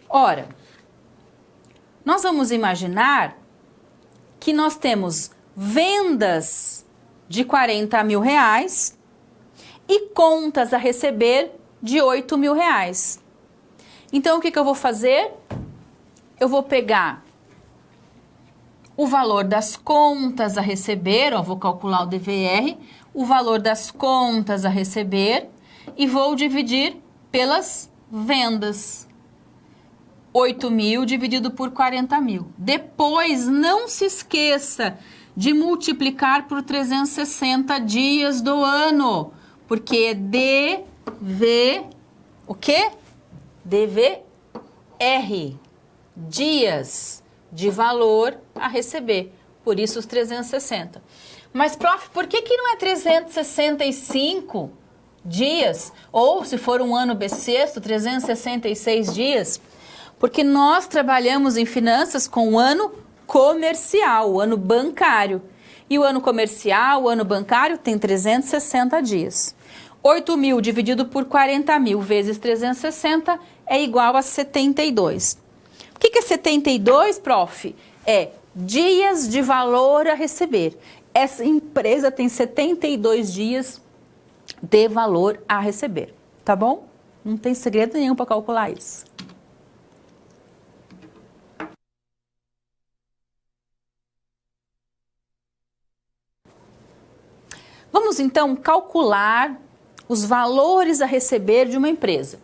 Ora, nós vamos imaginar que nós temos vendas de R$ 40 mil e contas a receber de R$ 8 mil. Então, o que eu vou fazer? Eu vou pegar o valor das contas a receber, ó, vou calcular o DVR, o valor das contas a receber e vou dividir pelas vendas. 8 mil dividido por 40 mil. Depois, não se esqueça de multiplicar por 360 dias do ano, porque é o quê? DVR, dias de valor a receber, por isso os 360. Mas, prof, por que não é 365 dias? Ou, se for um ano bissexto, 366 dias? Porque nós trabalhamos em finanças com o ano comercial, o ano bancário. E o ano comercial, o ano bancário, tem 360 dias. 8 mil dividido por 40 mil vezes 360 é igual a 72. O que é 72, prof? É dias de valor a receber. Essa empresa tem 72 dias de valor a receber, tá bom? Não tem segredo nenhum para calcular isso. Vamos então calcular os valores a receber de uma empresa.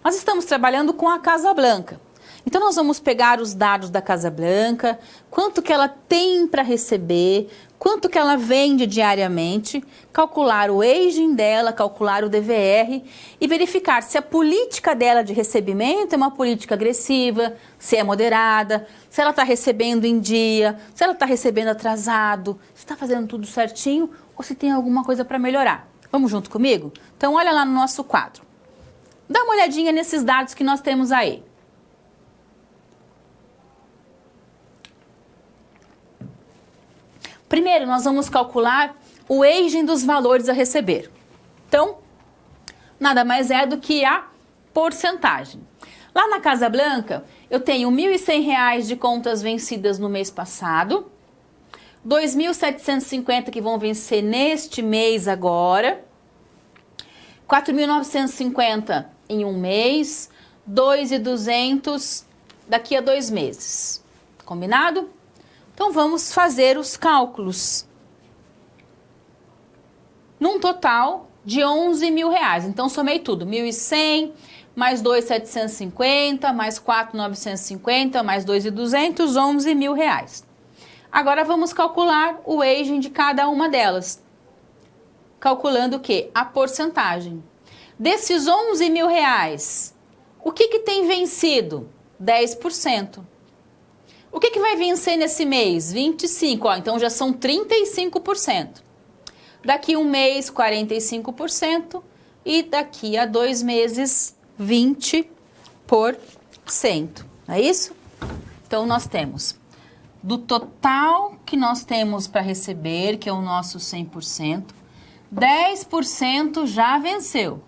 Nós estamos trabalhando com a Casa Blanca. Então, nós vamos pegar os dados da Casa Blanca, quanto que ela tem para receber, quanto que ela vende diariamente, calcular o aging dela, calcular o DVR e verificar se a política dela de recebimento é uma política agressiva, se é moderada, se ela está recebendo em dia, se ela está recebendo atrasado, se está fazendo tudo certinho ou se tem alguma coisa para melhorar. Vamos junto comigo? Então, olha lá no nosso quadro. Dá uma olhadinha nesses dados que nós temos aí. Primeiro, nós vamos calcular o aging dos valores a receber. Então, nada mais é do que a porcentagem. Lá na Casa Blanca, eu tenho R$ 1.100 de contas vencidas no mês passado, R$ 2.750 que vão vencer neste mês agora, R$ 4.950 em um mês, R$ 2.200 daqui a 2 meses. Combinado? Então, vamos fazer os cálculos. Num total de R$ 11 mil. Então, somei tudo. 1.100, mais 2.750, mais 4.950, mais 2.200, R$ 11 mil. Agora, vamos calcular o aging de cada uma delas. Calculando o quê? A porcentagem. Desses R$ 11 mil, o que tem vencido? 10%. O que vai vencer nesse mês? 25%. Ó, então, já são 35%. Daqui um mês, 45%. E daqui a 2 meses, 20%. Não é isso? Então, nós temos do total que nós temos para receber, que é o nosso 100%, 10% já venceu.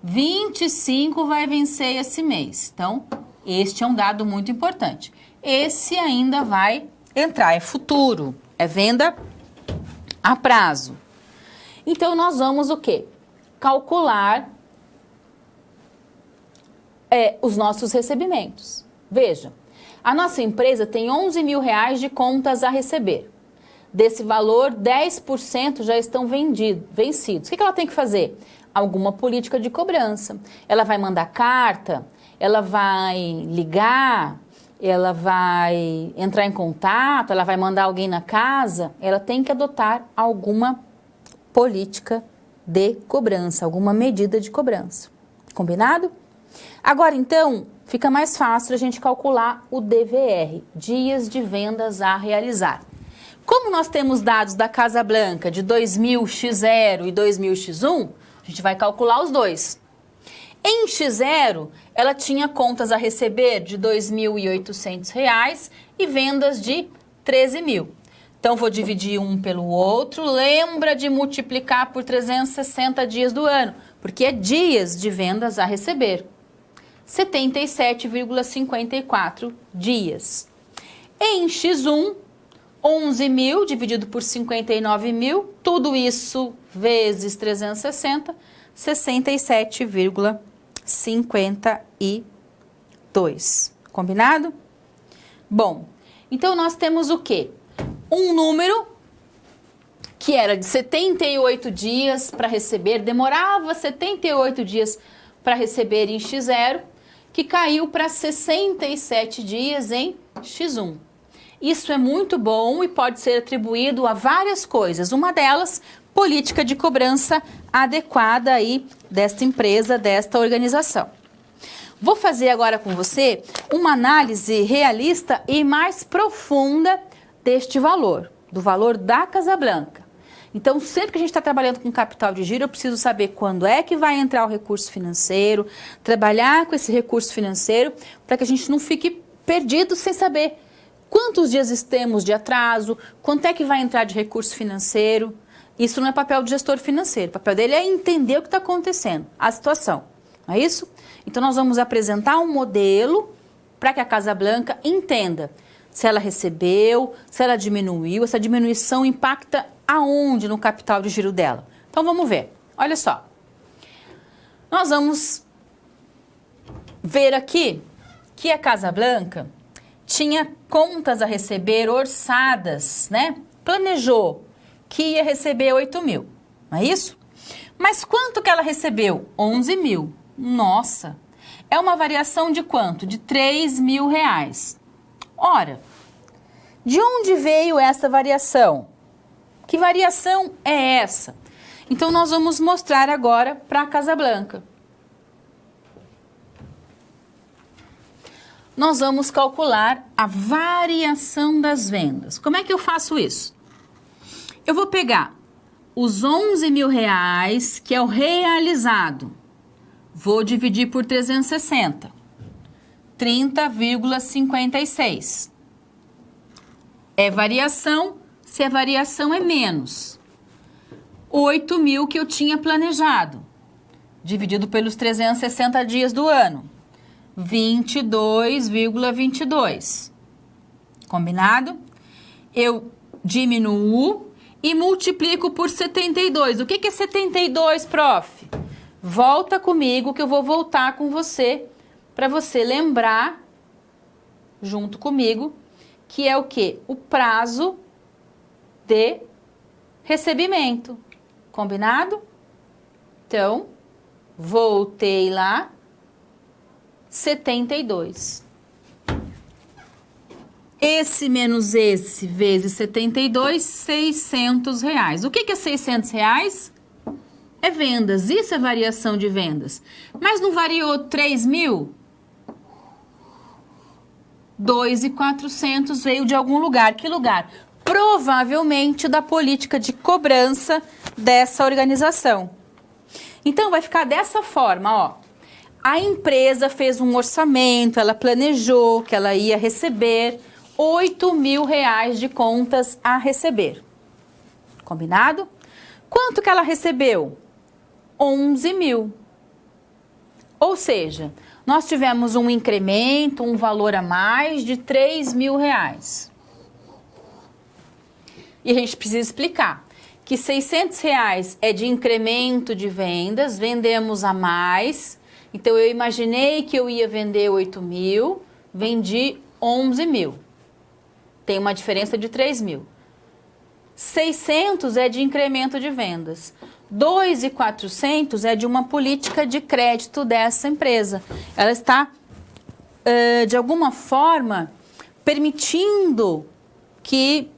25% vai vencer esse mês. Então, este é um dado muito importante. Esse ainda vai entrar, é futuro, é venda a prazo. Então, nós vamos o quê? Calcular os nossos recebimentos. Veja, a nossa empresa tem R$ 11 mil de contas a receber. Desse valor, 10% já estão vencidos. O que ela tem que fazer? Alguma política de cobrança. Ela vai mandar carta, ela vai ligar, ela vai entrar em contato, ela vai mandar alguém na casa, ela tem que adotar alguma política de cobrança, alguma medida de cobrança. Combinado? Agora, então, fica mais fácil a gente calcular o DVR, dias de vendas a realizar. Como nós temos dados da Casa Blanca de 2000x0 e 2000x1, a gente vai calcular os dois. Em X0, ela tinha contas a receber de R$ 2.800 e vendas de 13.000. Então, vou dividir um pelo outro. Lembra de multiplicar por 360 dias do ano, porque é dias de vendas a receber. 77,54 dias. Em X1, 11.000 dividido por 59.000, tudo isso vezes 360, 67,52. Combinado? Bom, então nós temos o quê? Um número que era de 78 dias para receber, demorava 78 dias para receber em X0, que caiu para 67 dias em X1. Isso é muito bom e pode ser atribuído a várias coisas. Uma delas, política de cobrança adequada aí desta empresa, desta organização. Vou fazer agora com você uma análise realista e mais profunda deste valor, do valor da Casa Blanca. Então, sempre que a gente está trabalhando com capital de giro, eu preciso saber quando é que vai entrar o recurso financeiro, trabalhar com esse recurso financeiro, para que a gente não fique perdido sem saber quantos dias temos de atraso, quanto é que vai entrar de recurso financeiro. Isso não é papel do gestor financeiro, o papel dele é entender o que está acontecendo, a situação, não é isso? Então, nós vamos apresentar um modelo para que a Casa Blanca entenda se ela recebeu, se ela diminuiu, essa diminuição impacta aonde no capital de giro dela. Então, vamos ver. Olha só. Nós vamos ver aqui que a Casa Blanca tinha contas a receber orçadas, né? Planejou que ia receber 8.000, não é isso? Mas quanto que ela recebeu? 11.000. Nossa, é uma variação de quanto? De R$3.000. Ora, de onde veio essa variação? Que variação é essa? Então, nós vamos mostrar agora para a Casa Blanca. Nós vamos calcular a variação das vendas. Como é que eu faço isso? Eu vou pegar os R$11.000, que é o realizado. Vou dividir por 360. 30,56. É variação, se a variação é menos. 8.000 que eu tinha planejado, dividido pelos 360 dias do ano. 22,22. Combinado? Eu diminuo e multiplico por 72. O que é 72, prof? Volta comigo que eu vou voltar com você para você lembrar, junto comigo, que é o quê? O prazo de recebimento. Combinado? Então, voltei lá, 72. Esse menos esse vezes 72, R$600. O que é R$600? É vendas, isso é variação de vendas. Mas não variou 3.000? 2.400 veio de algum lugar. Que lugar? Provavelmente da política de cobrança dessa organização. Então, vai ficar dessa forma, ó. A empresa fez um orçamento, ela planejou que ela ia receber R$8.000 de contas a receber. Combinado? Quanto que ela recebeu? 11.000. Ou seja, nós tivemos um incremento, um valor a mais de R$3.000. E a gente precisa explicar que R$600 é de incremento de vendas, vendemos a mais. Então, eu imaginei que eu ia vender 8.000, vendi 11.000. Tem uma diferença de 3.000. 600 é de incremento de vendas. 2.400 é de uma política de crédito dessa empresa. Ela está de alguma forma, permitindo que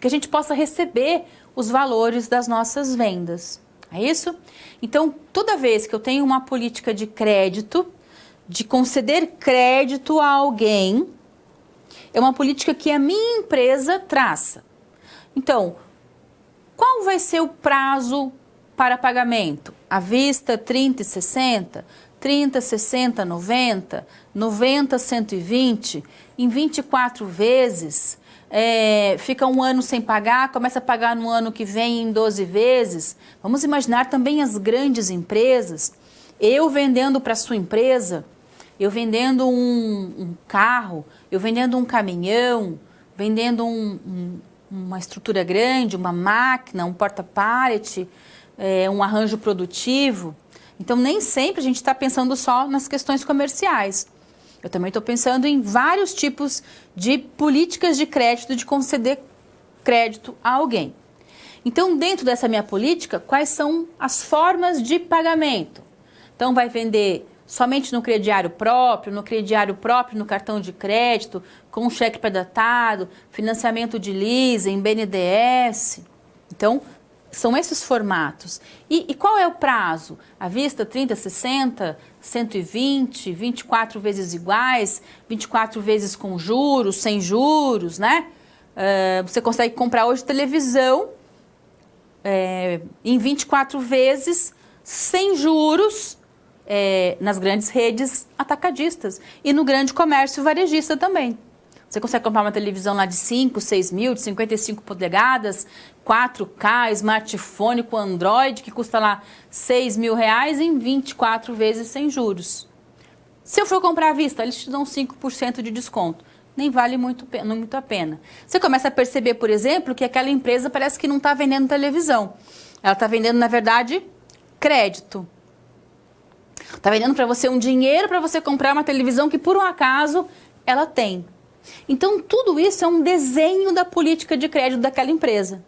a gente possa receber os valores das nossas vendas. É isso? Então, toda vez que eu tenho uma política de crédito, de conceder crédito a alguém, é uma política que a minha empresa traça. Então, qual vai ser o prazo para pagamento? À vista, 30 e 60, 30, 60, 90, 90, 120, em 24 vezes, fica um ano sem pagar, começa a pagar no ano que vem em 12 vezes. Vamos imaginar também as grandes empresas, eu vendendo para a sua empresa, eu vendendo um carro, eu vendendo um caminhão, vendendo uma estrutura grande, uma máquina, um porta-pallet, um arranjo produtivo. Então, nem sempre a gente está pensando só nas questões comerciais. Eu também estou pensando em vários tipos de políticas de crédito, de conceder crédito a alguém. Então, dentro dessa minha política, quais são as formas de pagamento? Então, vai vender somente no crediário próprio, no cartão de crédito, com cheque pré-datado, financiamento de leasing, BNDES. Então, são esses formatos. E qual é o prazo? À vista, 30, 60, 120, 24 vezes iguais, 24 vezes com juros, sem juros, né? Você consegue comprar hoje televisão em 24 vezes, sem juros, nas grandes redes atacadistas e no grande comércio varejista também. Você consegue comprar uma televisão lá de 5, 6 mil, de 55 polegadas, 4K, smartphone com Android, que custa lá 6 mil reais em 24 vezes sem juros. Se eu for comprar à vista, eles te dão 5% de desconto. Nem vale muito a pena. Você começa a perceber, por exemplo, que aquela empresa parece que não está vendendo televisão. Ela está vendendo, na verdade, crédito. Está vendendo para você um dinheiro para você comprar uma televisão que, por um acaso, ela tem. Então, tudo isso é um desenho da política de crédito daquela empresa.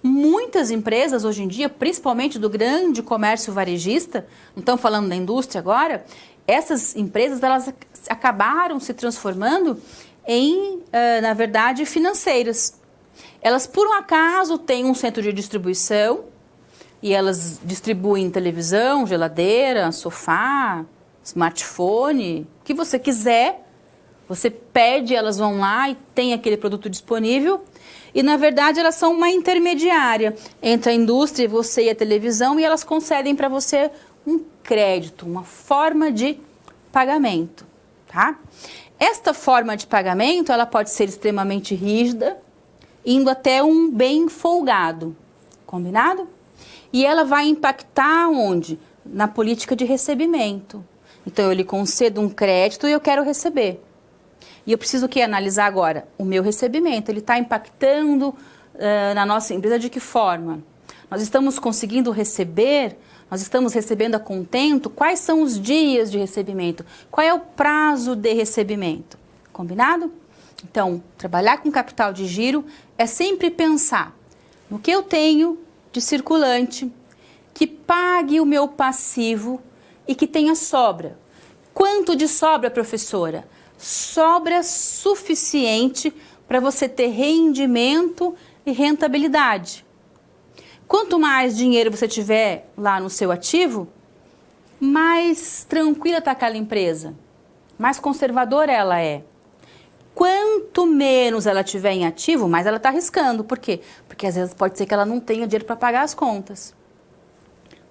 Muitas empresas, hoje em dia, principalmente do grande comércio varejista, não estamos falando da indústria agora, essas empresas elas acabaram se transformando em, na verdade, financeiras. Elas, por um acaso, têm um centro de distribuição e elas distribuem televisão, geladeira, sofá, smartphone, o que você quiser. Você pede, elas vão lá e tem aquele produto disponível. E, na verdade, elas são uma intermediária entre a indústria, você e a televisão, e elas concedem para você um crédito, uma forma de pagamento, tá? Esta forma de pagamento, ela pode ser extremamente rígida, indo até um bem folgado, combinado? E ela vai impactar onde? Na política de recebimento. Então, eu lhe concedo um crédito e eu quero receber. E eu preciso analisar agora o meu recebimento. Ele está impactando na nossa empresa de que forma? Nós estamos conseguindo receber, nós estamos recebendo a contento? Quais são os dias de recebimento? Qual é o prazo de recebimento? Combinado? Então, trabalhar com capital de giro é sempre pensar no que eu tenho de circulante, que pague o meu passivo e que tenha sobra. Quanto de sobra, professora? Sobra suficiente para você ter rendimento e rentabilidade. Quanto mais dinheiro você tiver lá no seu ativo, mais tranquila está aquela empresa, mais conservadora ela é. Quanto menos ela tiver em ativo, mais ela está arriscando. Por quê? Porque às vezes pode ser que ela não tenha dinheiro para pagar as contas.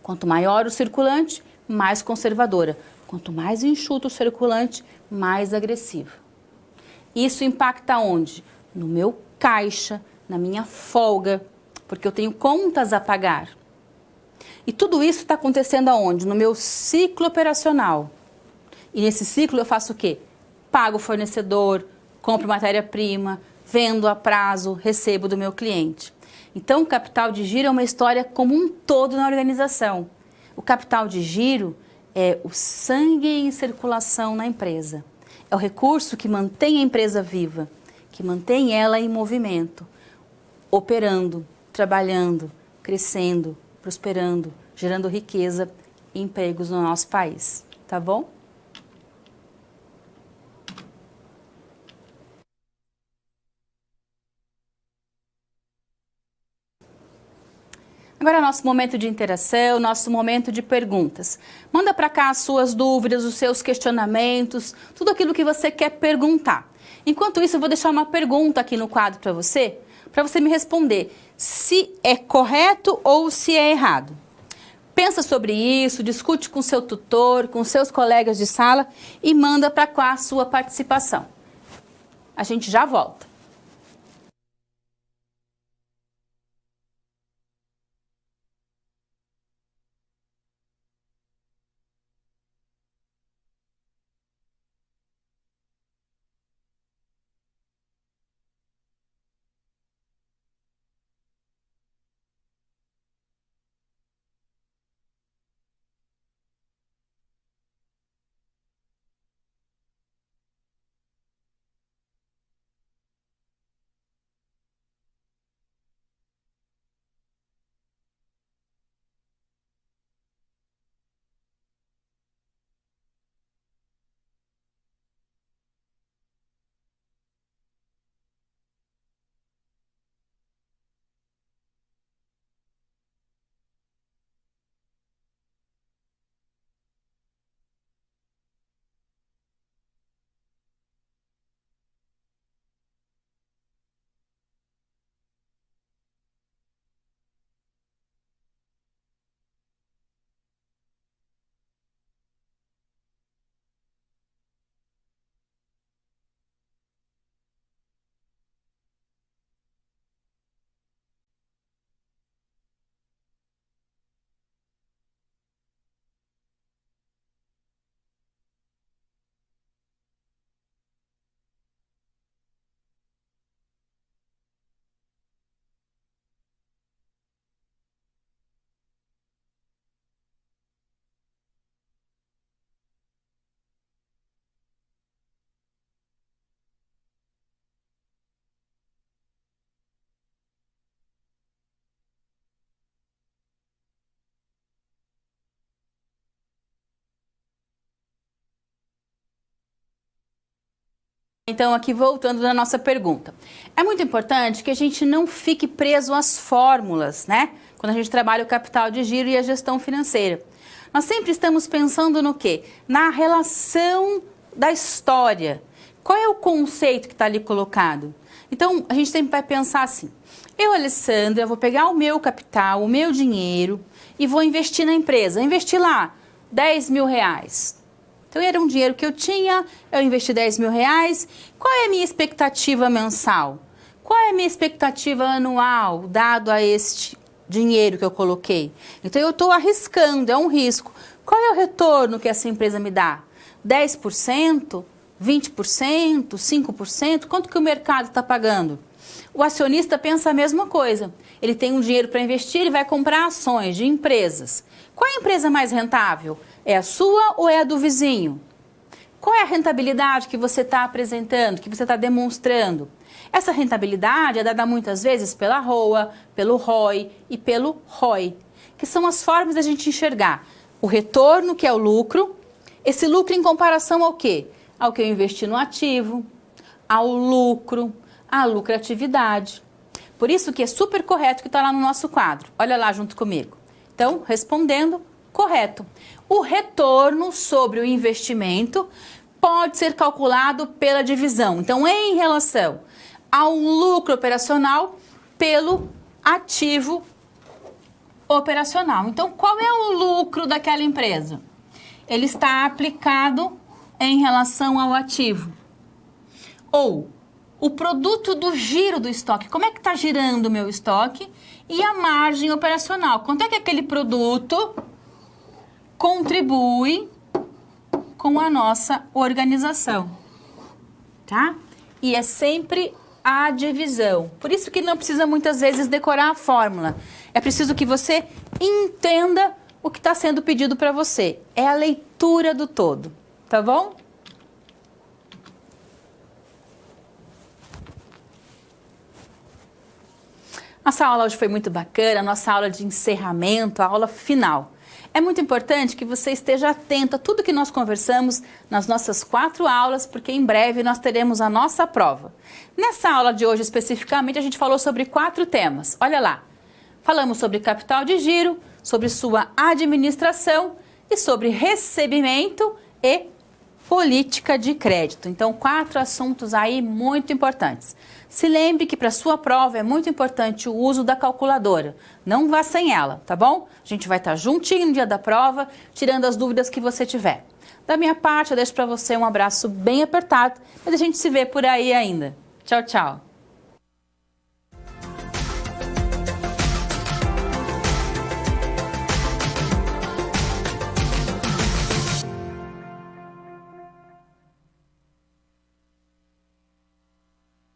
Quanto maior o circulante, mais conservadora. Quanto mais enxuto o circulante, mais agressivo. Isso impacta onde? No meu caixa, na minha folga, porque eu tenho contas a pagar. E tudo isso está acontecendo aonde? No meu ciclo operacional. E nesse ciclo eu faço o quê? Pago o fornecedor, compro matéria-prima, vendo a prazo, recebo do meu cliente. Então, o capital de giro é uma história como um todo na organização. O capital de giro é o sangue em circulação na empresa. É o recurso que mantém a empresa viva, que mantém ela em movimento, operando, trabalhando, crescendo, prosperando, gerando riqueza e empregos no nosso país. Tá bom? Agora é nosso momento de interação, nosso momento de perguntas. Manda para cá as suas dúvidas, os seus questionamentos, tudo aquilo que você quer perguntar. Enquanto isso, eu vou deixar uma pergunta aqui no quadro para você me responder se é correto ou se é errado. Pensa sobre isso, discute com seu tutor, com seus colegas de sala e manda para cá a sua participação. A gente já volta. Então, aqui voltando na nossa pergunta. É muito importante que a gente não fique preso às fórmulas, né? Quando a gente trabalha o capital de giro e a gestão financeira. Nós sempre estamos pensando no quê? Na relação da história. Qual é o conceito que está ali colocado? Então, a gente sempre vai pensar assim. Eu, Alessandra, vou pegar o meu capital, o meu dinheiro e vou investir na empresa. Investir lá 10 mil reais. Então, era um dinheiro que eu tinha, eu investi 10 mil reais. Qual é a minha expectativa mensal? Qual é a minha expectativa anual, dado a este dinheiro que eu coloquei? Então, eu estou arriscando, é um risco. Qual é o retorno que essa empresa me dá? 10%? 20%? 5%? Quanto que o mercado está pagando? O acionista pensa a mesma coisa. Ele tem um dinheiro para investir, ele vai comprar ações de empresas. Qual é a empresa mais rentável? É a sua ou é a do vizinho? Qual é a rentabilidade que você está apresentando, que você está demonstrando? Essa rentabilidade é dada muitas vezes pela ROA, pelo ROI e pelo ROI, que são as formas da gente enxergar o retorno, que é o lucro, esse lucro em comparação ao quê? Ao que eu investi no ativo, ao lucro, à lucratividade. Por isso que é super correto que está lá no nosso quadro. Olha lá junto comigo. Então, respondendo, correto. O retorno sobre o investimento pode ser calculado pela divisão. Então, em relação ao lucro operacional pelo ativo operacional. Então, qual é o lucro daquela empresa? Ele está aplicado em relação ao ativo. Ou o produto do giro do estoque. Como é que está girando o meu estoque? E a margem operacional. Quanto é que aquele produto contribui com a nossa organização, tá? E é sempre a divisão. Por isso que não precisa muitas vezes decorar a fórmula. É preciso que você entenda o que está sendo pedido para você. É a leitura do todo, tá bom? Nossa aula hoje foi muito bacana, a nossa aula de encerramento, a aula final. É muito importante que você esteja atento a tudo que nós conversamos nas nossas 4 aulas, porque em breve nós teremos a nossa prova. Nessa aula de hoje, especificamente, a gente falou sobre 4 temas. Olha lá. Falamos sobre capital de giro, sobre sua administração e sobre recebimento e política de crédito. Então, 4 assuntos aí muito importantes. Se lembre que para sua prova é muito importante o uso da calculadora. Não vá sem ela, tá bom? A gente vai estar juntinho no dia da prova, tirando as dúvidas que você tiver. Da minha parte, eu deixo para você um abraço bem apertado, mas a gente se vê por aí ainda. Tchau, tchau!